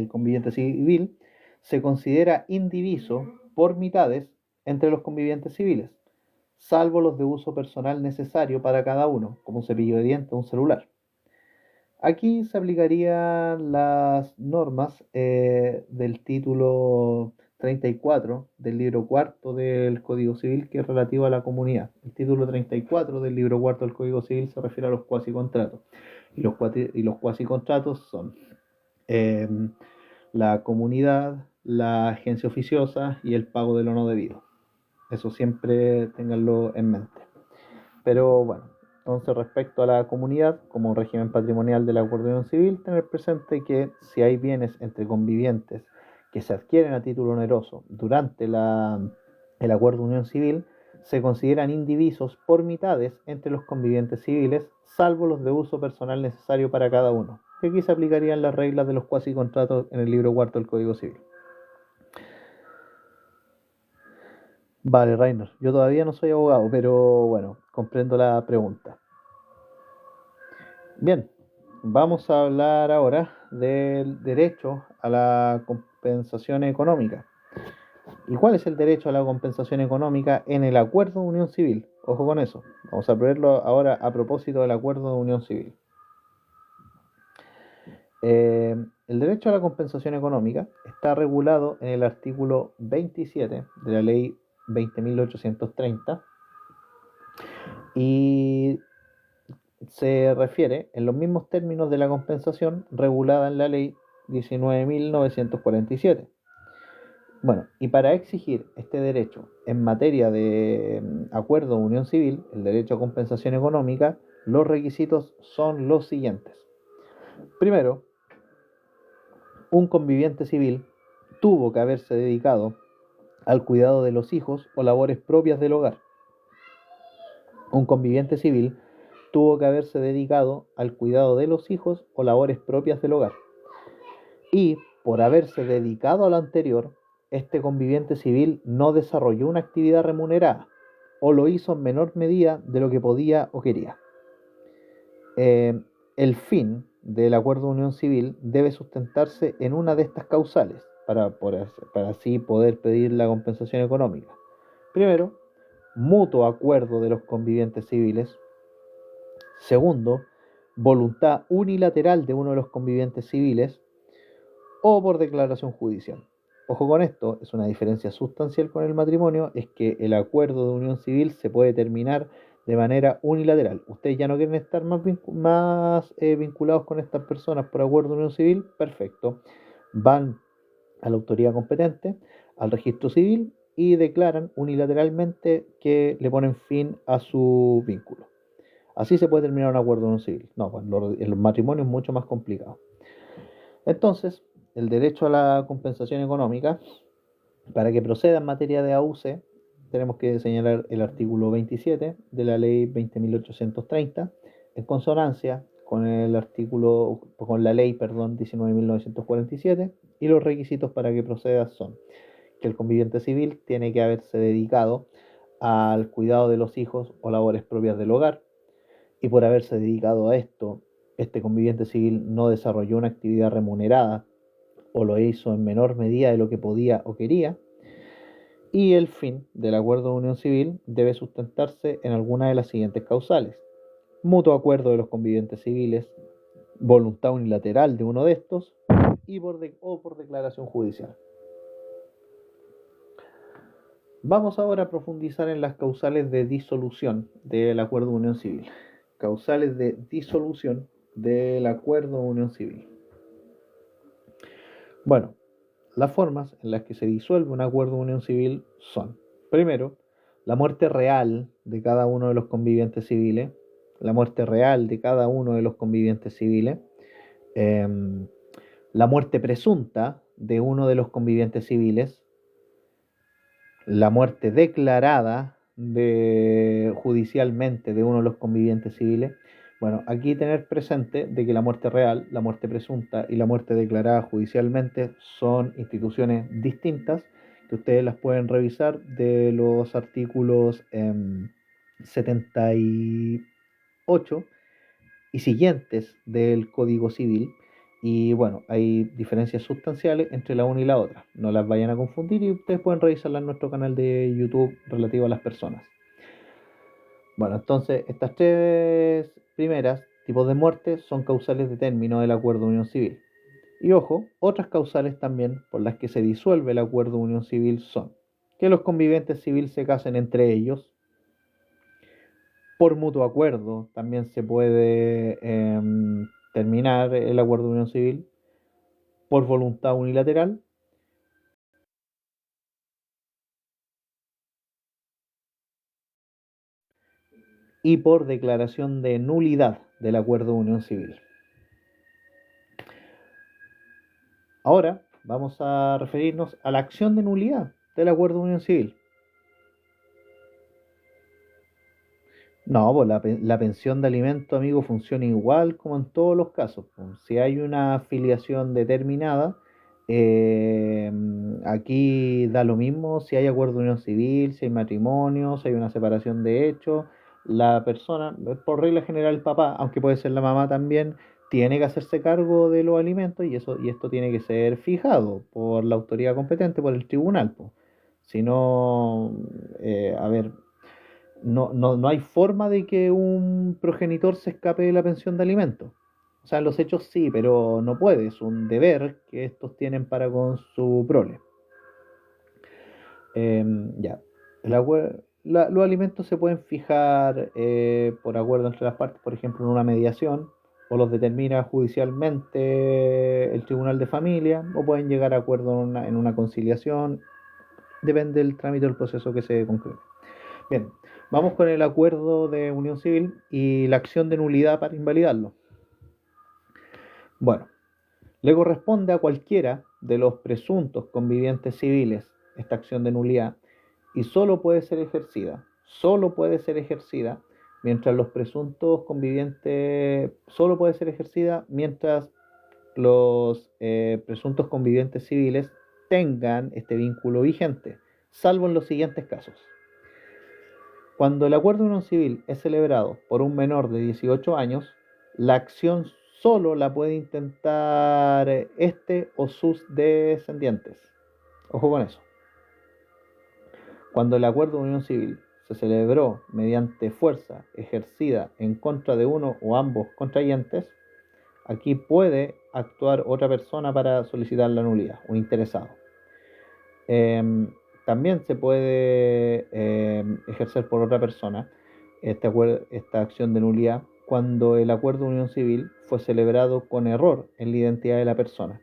conviviente civil, se considera indiviso por mitades entre los convivientes civiles, salvo los de uso personal necesario para cada uno, como un cepillo de dientes o un celular. Aquí se aplicarían las normas del título 34 del libro cuarto del Código Civil, que es relativo a la comunidad. El título 34 del libro cuarto del Código Civil se refiere a los cuasicontratos. Y los cuasicontratos son eh, la comunidad, la agencia oficiosa y el pago de lo no debido. Eso siempre ténganlo en mente. Pero bueno, entonces respecto a la comunidad, como régimen patrimonial del acuerdo de unión civil, tener presente que si hay bienes entre convivientes que se adquieren a título oneroso durante el acuerdo de unión civil, se consideran indivisos por mitades entre los convivientes civiles, salvo los de uso personal necesario para cada uno. Y aquí se aplicarían las reglas de los cuasicontratos en el libro cuarto del Código Civil. Vale, Rainer, yo todavía no soy abogado, pero bueno, comprendo la pregunta. Bien, vamos a hablar ahora del derecho a la compensación económica. ¿Y cuál es el derecho a la compensación económica en el acuerdo de unión civil? Ojo con eso. Vamos a verlo ahora a propósito del acuerdo de unión civil. El derecho a la compensación económica está regulado en el artículo 27 de la ley 20.830, y se refiere en los mismos términos de la compensación regulada en la ley 19.947. Bueno, y para exigir este derecho en materia de acuerdo de unión civil, el derecho a compensación económica, los requisitos son los siguientes. Primero, un conviviente civil tuvo que haberse dedicado al cuidado de los hijos o labores propias del hogar. Un conviviente civil tuvo que haberse dedicado al cuidado de los hijos o labores propias del hogar. Y por haberse dedicado a lo anterior, este conviviente civil no desarrolló una actividad remunerada o lo hizo en menor medida de lo que podía o quería. El fin del acuerdo de unión civil debe sustentarse en una de estas causales para así poder pedir la compensación económica. Primero, mutuo acuerdo de los convivientes civiles. Segundo, voluntad unilateral de uno de los convivientes civiles o por declaración judicial. Ojo con esto, es una diferencia sustancial con el matrimonio, es que el acuerdo de unión civil se puede terminar de manera unilateral. Ustedes ya no quieren estar más vinculados con estas personas por acuerdo de unión civil, perfecto. Van a la autoridad competente, al registro civil y declaran unilateralmente que le ponen fin a su vínculo. Así se puede terminar un acuerdo de unión civil. No, pues el matrimonio es mucho más complicado. Entonces, el derecho a la compensación económica, para que proceda en materia de AUC, tenemos que señalar el artículo 27 de la ley 20.830, en consonancia con la ley 19.947, y los requisitos para que proceda son que el conviviente civil tiene que haberse dedicado al cuidado de los hijos o labores propias del hogar, y por haberse dedicado a esto, este conviviente civil no desarrolló una actividad remunerada o lo hizo en menor medida de lo que podía o quería. Y el fin del acuerdo de unión civil debe sustentarse en alguna de las siguientes causales: mutuo acuerdo de los convivientes civiles, voluntad unilateral de uno de estos o por declaración judicial. Vamos ahora a profundizar en las causales de disolución del acuerdo de unión civil. Causales de disolución del acuerdo de unión civil. Bueno, las formas en las que se disuelve un acuerdo de unión civil son: primero, la muerte real de cada uno de los convivientes civiles, la muerte real de cada uno de los convivientes civiles, la muerte presunta de uno de los convivientes civiles, la muerte declarada judicialmente de uno de los convivientes civiles. Bueno, aquí tener presente de que la muerte real, la muerte presunta y la muerte declarada judicialmente son instituciones distintas, que ustedes las pueden revisar de los artículos 78 y siguientes del Código Civil. Y bueno, hay diferencias sustanciales entre la una y la otra. No las vayan a confundir y ustedes pueden revisarlas en nuestro canal de YouTube relativo a las personas. Bueno, entonces estas tres primeras tipos de muerte son causales de término del acuerdo de unión civil. Y ojo, otras causales también por las que se disuelve el acuerdo de unión civil son que los convivientes civiles se casen entre ellos, por mutuo acuerdo también se puede terminar el acuerdo de unión civil, por voluntad unilateral, y por declaración de nulidad del acuerdo de unión civil. Ahora vamos a referirnos a la acción de nulidad del acuerdo de unión civil. No, pues la pensión de alimento, amigo, funciona igual como en todos los casos. Si hay una afiliación determinada, eh, aquí da lo mismo si hay acuerdo de unión civil, si hay matrimonio, si hay una separación de hechos. La persona, por regla general el papá, aunque puede ser la mamá también, tiene que hacerse cargo de los alimentos y esto tiene que ser fijado por la autoridad competente, por el tribunal. Pues. Si no, a ver, no hay forma de que un progenitor se escape de la pensión de alimentos. O sea, en los hechos sí, pero no puede, es un deber que estos tienen para con su prole. Ya, los alimentos se pueden fijar por acuerdo entre las partes, por ejemplo, en una mediación, o los determina judicialmente el tribunal de familia, o pueden llegar a acuerdo en una conciliación, depende del trámite del proceso que se concrete. Bien, vamos con el acuerdo de unión civil y la acción de nulidad para invalidarlo. Bueno, le corresponde a cualquiera de los presuntos convivientes civiles esta acción de nulidad y solo puede ser ejercida mientras los presuntos convivientes, solo puede ser ejercida mientras los presuntos convivientes civiles tengan este vínculo vigente, salvo en los siguientes casos. Cuando el acuerdo de unión civil es celebrado por un menor de 18 años, la acción solo la puede intentar este o sus descendientes. Ojo con eso. Cuando el acuerdo de unión civil se celebró mediante fuerza ejercida en contra de uno o ambos contrayentes, aquí puede actuar otra persona para solicitar la nulidad, un interesado. También se puede ejercer por otra persona esta acción de nulidad cuando el acuerdo de unión civil fue celebrado con error en la identidad de la persona.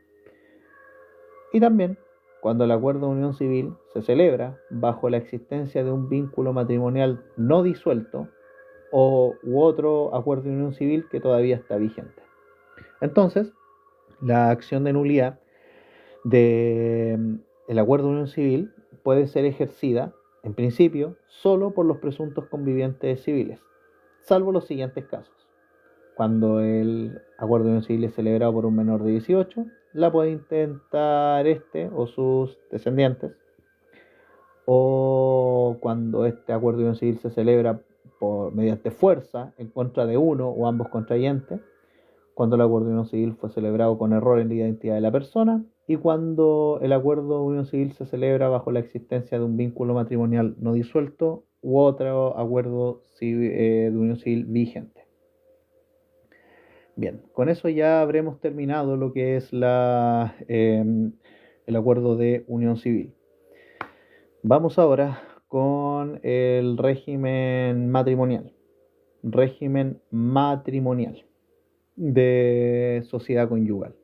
Y también cuando el acuerdo de unión civil se celebra bajo la existencia de un vínculo matrimonial no disuelto u otro acuerdo de unión civil que todavía está vigente. Entonces, la acción de nulidad del acuerdo de unión civil puede ser ejercida, en principio, solo por los presuntos convivientes civiles, salvo los siguientes casos. Cuando el acuerdo de unión civil es celebrado por un menor de 18, la puede intentar este o sus descendientes, o cuando este acuerdo de unión civil se celebra mediante fuerza en contra de uno o ambos contrayentes, cuando el acuerdo de unión civil fue celebrado con error en la identidad de la persona, y cuando el acuerdo de unión civil se celebra bajo la existencia de un vínculo matrimonial no disuelto u otro acuerdo de unión civil vigente. Bien, con eso ya habremos terminado lo que es el acuerdo de unión civil. Vamos ahora con el régimen matrimonial. Régimen matrimonial de sociedad conyugal.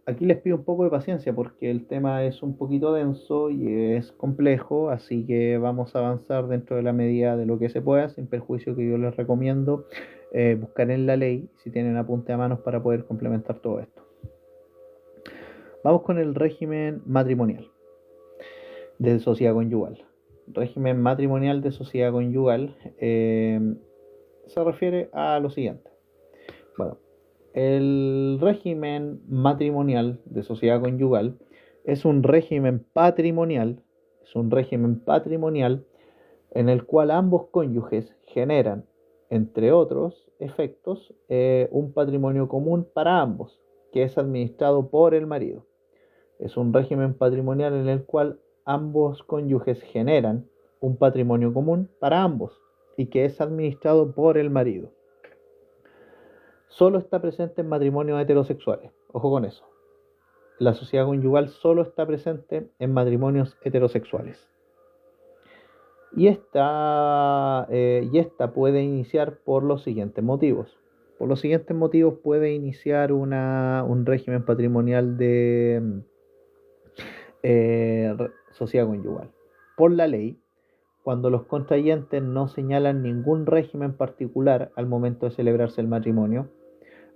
Aquí les pido un poco de paciencia porque el tema es un poquito denso y es complejo, así que vamos a avanzar dentro de la medida de lo que se pueda, sin perjuicio que yo les recomiendo buscar en la ley si tienen apunte a manos para poder complementar todo esto. Vamos con el régimen matrimonial de sociedad conyugal. Régimen matrimonial de sociedad conyugal se refiere a lo siguiente. Bueno, el régimen matrimonial de sociedad conyugal es un régimen patrimonial, en el cual ambos cónyuges generan, entre otros efectos, un patrimonio común para ambos, que es administrado por el marido. Es un régimen patrimonial en el cual ambos cónyuges generan un patrimonio común para ambos y que es administrado por el marido. Solo está presente en matrimonios heterosexuales. Ojo con eso. La sociedad conyugal solo está presente en matrimonios heterosexuales. Y esta puede iniciar por los siguientes motivos. Por los siguientes motivos puede iniciar un régimen patrimonial de sociedad conyugal. Por la ley, cuando los contrayentes no señalan ningún régimen particular al momento de celebrarse el matrimonio.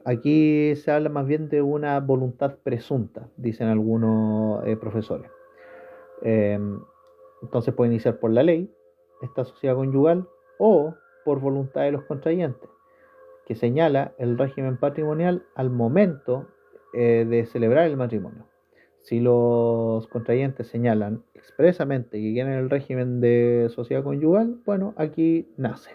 Aquí se habla más bien de una voluntad presunta, dicen algunos profesores. Entonces puede iniciar por la ley, esta sociedad conyugal, o por voluntad de los contrayentes, que señala el régimen patrimonial al momento de celebrar el matrimonio. Si los contrayentes señalan expresamente que quieren el régimen de sociedad conyugal, bueno, aquí nace.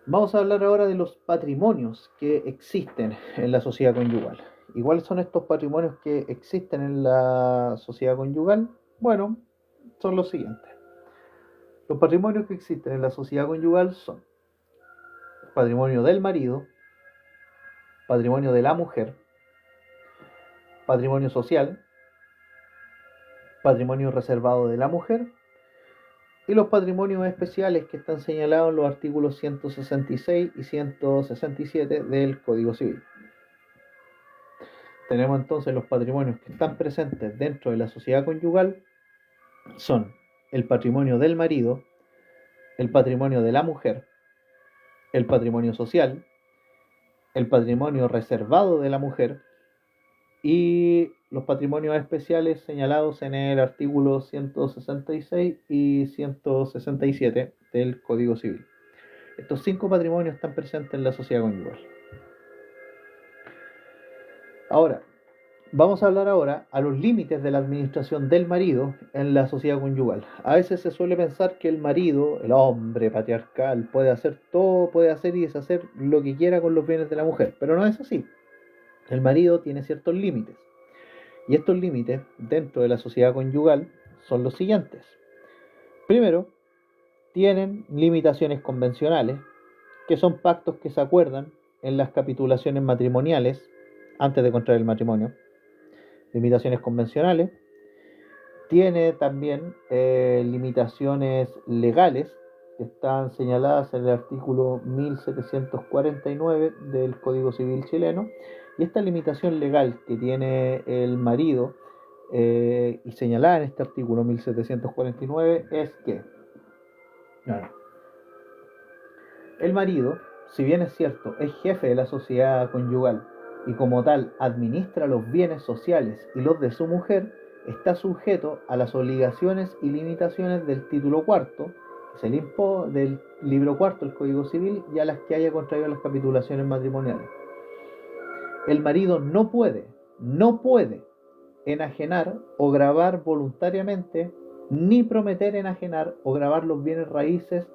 Vamos a hablar ahora de los patrimonios que existen en la sociedad conyugal. ¿Y cuáles son estos patrimonios que existen en la sociedad conyugal? Bueno, son los siguientes. Los patrimonios que existen en la sociedad conyugal son patrimonio del marido, patrimonio de la mujer, patrimonio social, patrimonio reservado de la mujer y los patrimonios especiales que están señalados en los artículos 166 y 167 del Código Civil. Tenemos entonces los patrimonios que están presentes dentro de la sociedad conyugal, son el patrimonio del marido, el patrimonio de la mujer, el patrimonio social, el patrimonio reservado de la mujer y los patrimonios especiales señalados en el artículo 166 y 167 del Código Civil. Estos 5 patrimonios están presentes en la sociedad conyugal. Ahora, vamos a hablar ahora a los límites de la administración del marido en la sociedad conyugal. A veces se suele pensar que el marido, el hombre patriarcal, puede hacer todo, puede hacer y deshacer lo que quiera con los bienes de la mujer, pero no es así. El marido tiene ciertos límites. Y estos límites dentro de la sociedad conyugal son los siguientes. Primero, tienen limitaciones convencionales, que son pactos que se acuerdan en las capitulaciones matrimoniales antes de contraer el matrimonio. Limitaciones convencionales. Tiene también limitaciones legales que están señaladas en el artículo 1749 del Código Civil chileno. Y esta limitación legal que tiene el marido y señalada en este artículo 1749 es que el marido, si bien es cierto, es jefe de la sociedad conyugal y como tal administra los bienes sociales y los de su mujer, está sujeto a las obligaciones y limitaciones del título cuarto, que es el impo del libro cuarto del Código Civil, y a las que haya contraído las capitulaciones matrimoniales. El marido no puede enajenar o gravar voluntariamente, ni prometer enajenar o gravar los bienes raíces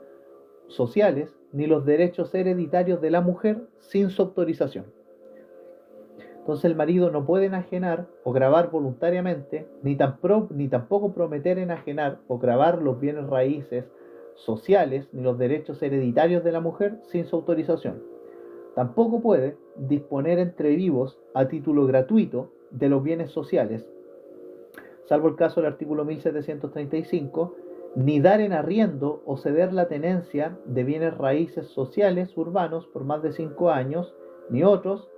sociales, ni los derechos hereditarios de la mujer sin su autorización. Entonces el marido no puede enajenar o gravar voluntariamente, ni tampoco prometer enajenar o gravar los bienes raíces sociales, ni los derechos hereditarios de la mujer sin su autorización. Tampoco puede disponer entre vivos a título gratuito de los bienes sociales, salvo el caso del artículo 1735, ni dar en arriendo o ceder la tenencia de bienes raíces sociales urbanos por más de 5 años, ni otros,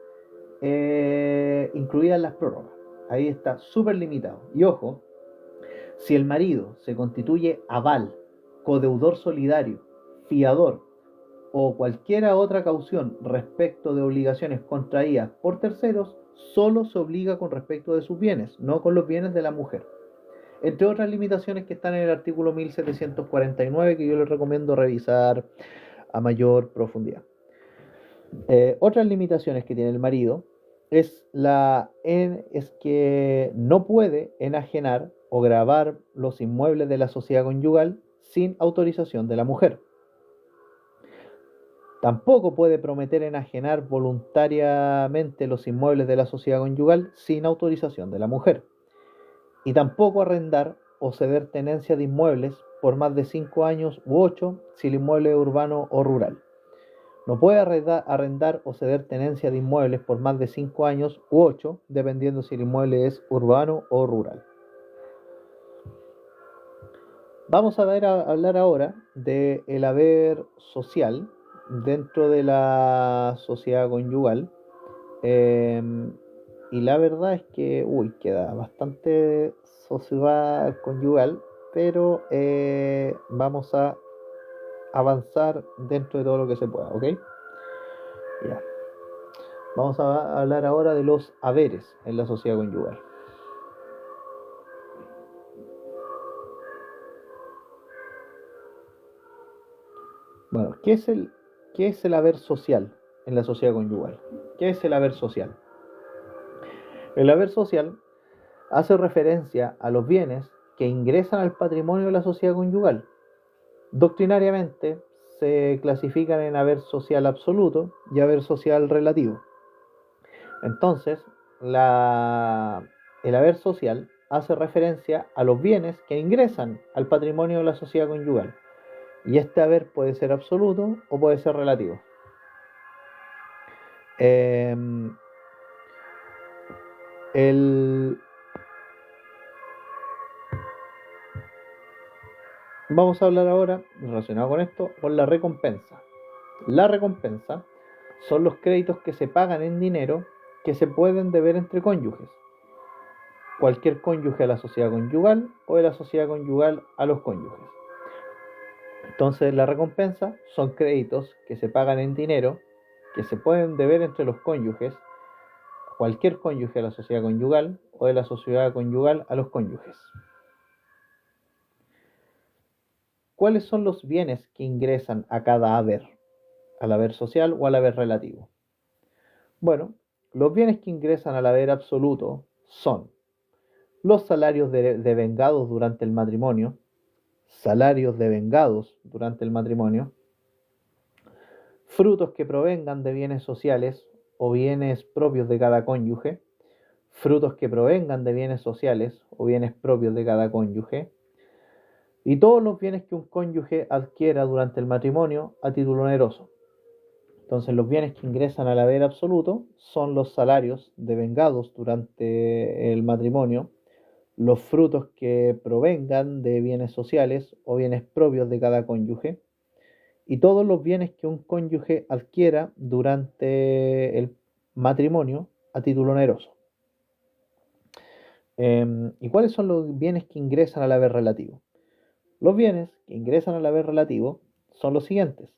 incluidas las prórrogas. Ahí está súper limitado. Y ojo, si el marido se constituye aval, codeudor solidario, fiador o cualquier otra caución respecto de obligaciones contraídas por terceros, solo se obliga con respecto de sus bienes, no con los bienes de la mujer. Entre otras limitaciones que están en el artículo 1749, que yo les recomiendo revisar a mayor profundidad. Otras limitaciones que tiene el marido es que no puede enajenar o gravar los inmuebles de la sociedad conyugal sin autorización de la mujer. Tampoco puede prometer enajenar voluntariamente los inmuebles de la sociedad conyugal sin autorización de la mujer. Y tampoco arrendar o ceder tenencia de inmuebles por más de 5 años u 8 si el inmueble es urbano o rural. No puede arrendar o ceder tenencia de inmuebles por más de 5 años u 8, dependiendo si el inmueble es urbano o rural. Vamos a hablar ahora del haber social dentro de la sociedad conyugal. Y la verdad es que, queda bastante sociedad conyugal, pero vamos a avanzar dentro de todo lo que se pueda, ¿ok? Ya. Vamos a hablar ahora de los haberes en la sociedad conyugal. Bueno, ¿qué es el haber social en la sociedad conyugal? ¿Qué es el haber social? El haber social hace referencia a los bienes que ingresan al patrimonio de la sociedad conyugal. Doctrinariamente se clasifican en haber social absoluto y haber social relativo. Entonces, el haber social hace referencia a los bienes que ingresan al patrimonio de la sociedad conyugal. Y este haber puede ser absoluto o puede ser relativo. Vamos a hablar ahora, relacionado con esto, con la recompensa. La recompensa son los créditos que se pagan en dinero que se pueden deber entre cónyuges. Cualquier cónyuge a la sociedad conyugal o de la sociedad conyugal a los cónyuges. Entonces, la recompensa son créditos que se pagan en dinero que se pueden deber entre los cónyuges, cualquier cónyuge a la sociedad conyugal o de la sociedad conyugal a los cónyuges. ¿Cuáles son los bienes que ingresan a cada haber? ¿Al haber social o al haber relativo? Bueno, los bienes que ingresan al haber absoluto son los salarios devengados durante el matrimonio, salarios devengados durante el matrimonio, frutos que provengan de bienes sociales o bienes propios de cada cónyuge, frutos que provengan de bienes sociales o bienes propios de cada cónyuge, y todos los bienes que un cónyuge adquiera durante el matrimonio a título oneroso. Entonces, los bienes que ingresan al haber absoluto son los salarios devengados durante el matrimonio, los frutos que provengan de bienes sociales o bienes propios de cada cónyuge, y todos los bienes que un cónyuge adquiera durante el matrimonio a título oneroso. ¿Y cuáles son los bienes que ingresan al haber relativo? Los bienes que ingresan al haber relativo son los siguientes: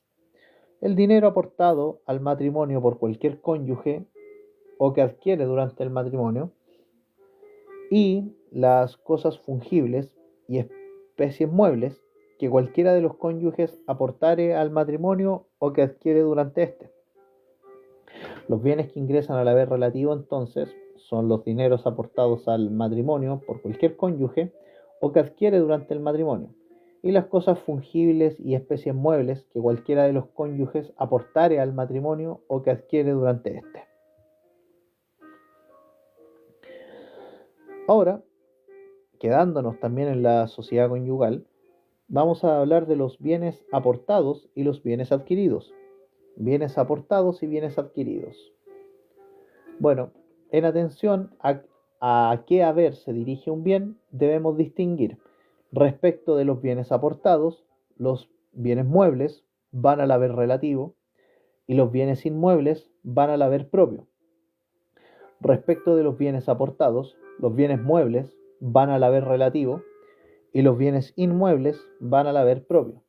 el dinero aportado al matrimonio por cualquier cónyuge o que adquiere durante el matrimonio, y las cosas fungibles y especies muebles que cualquiera de los cónyuges aportare al matrimonio o que adquiere durante este. Los bienes que ingresan al haber relativo entonces son los dineros aportados al matrimonio por cualquier cónyuge o que adquiere durante el matrimonio, y las cosas fungibles y especies muebles que cualquiera de los cónyuges aportare al matrimonio o que adquiere durante este. Ahora, quedándonos también en la sociedad conyugal, vamos a hablar de los bienes aportados y los bienes adquiridos. Bienes aportados y bienes adquiridos. Bueno, en atención a qué haber se dirige un bien, debemos distinguir: respecto de los bienes aportados, los bienes muebles van al haber relativo y los bienes inmuebles van al haber propio. Respecto de los bienes aportados, los bienes muebles van al haber relativo y los bienes inmuebles van al haber propio.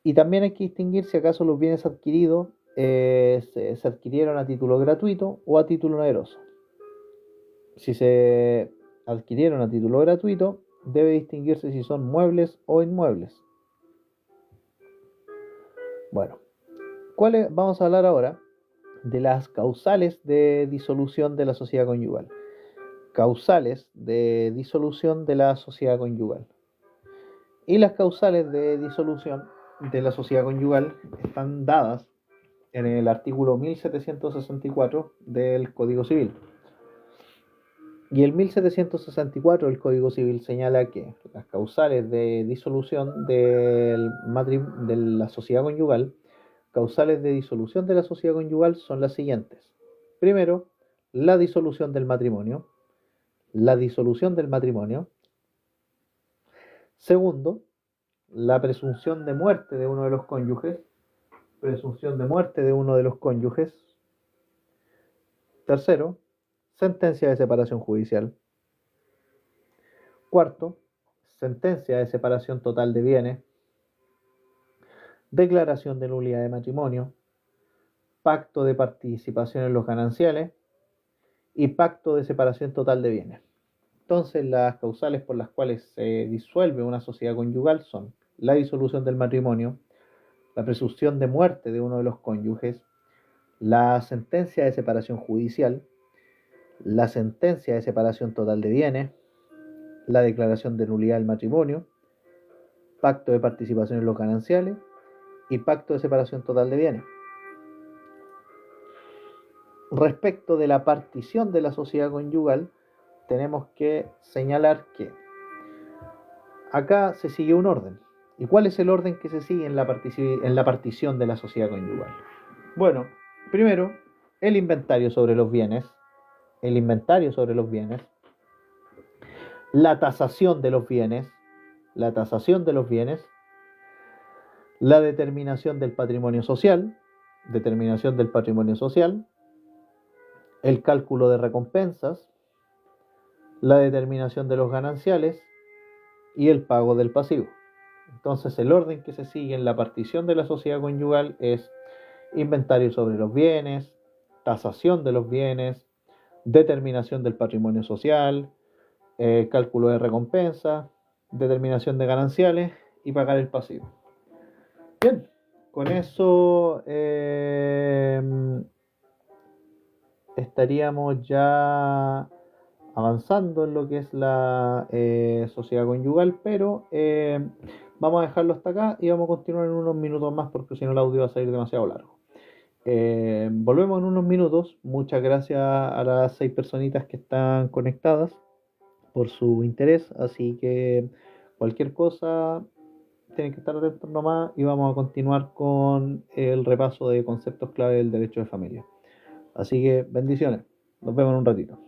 Y también hay que distinguir si acaso los bienes adquiridos se adquirieron a título gratuito o a título oneroso. Si se adquirieron a título gratuito, debe distinguirse si son muebles o inmuebles. Bueno, vamos a hablar ahora de las causales de disolución de la sociedad conyugal. Causales de disolución de la sociedad conyugal. Y las causales de disolución de la sociedad conyugal están dadas en el artículo 1764 del Código Civil. Y el 1764 del Código Civil señala que las causales de disolución de la sociedad conyugal, causales de disolución de la sociedad conyugal son las siguientes. Primero, la disolución del matrimonio. La disolución del matrimonio. Segundo, la presunción de muerte de uno de los cónyuges. Presunción de muerte de uno de los cónyuges. Tercero, sentencia de separación judicial. Cuarto, sentencia de separación total de bienes. Declaración de nulidad de matrimonio. Pacto de participación en los gananciales y pacto de separación total de bienes. Entonces, las causales por las cuales se disuelve una sociedad conyugal son la disolución del matrimonio, la presunción de muerte de uno de los cónyuges, la sentencia de separación judicial, la sentencia de separación total de bienes, la declaración de nulidad del matrimonio, pacto de participación en los gananciales y pacto de separación total de bienes. Respecto de la partición de la sociedad conyugal, tenemos que señalar que acá se sigue un orden. ¿Y cuál es el orden que se sigue en la partición de la sociedad conyugal? Bueno, primero, el inventario sobre los bienes, la tasación de los bienes, la tasación de los bienes, la determinación del patrimonio social, el cálculo de recompensas, la determinación de los gananciales y el pago del pasivo. Entonces, el orden que se sigue en la partición de la sociedad conyugal es inventario sobre los bienes, tasación de los bienes, determinación del patrimonio social, cálculo de recompensa, determinación de gananciales y pagar el pasivo. Bien, con eso estaríamos ya avanzando en lo que es la sociedad conyugal, pero vamos a dejarlo hasta acá y vamos a continuar en unos minutos más porque si no el audio va a salir demasiado largo. Volvemos en unos minutos. Muchas gracias a las 6 personitas que están conectadas por su interés, así que cualquier cosa tienen que estar atentos nomás y vamos a continuar con el repaso de conceptos clave del derecho de familia. Así que bendiciones, nos vemos en un ratito.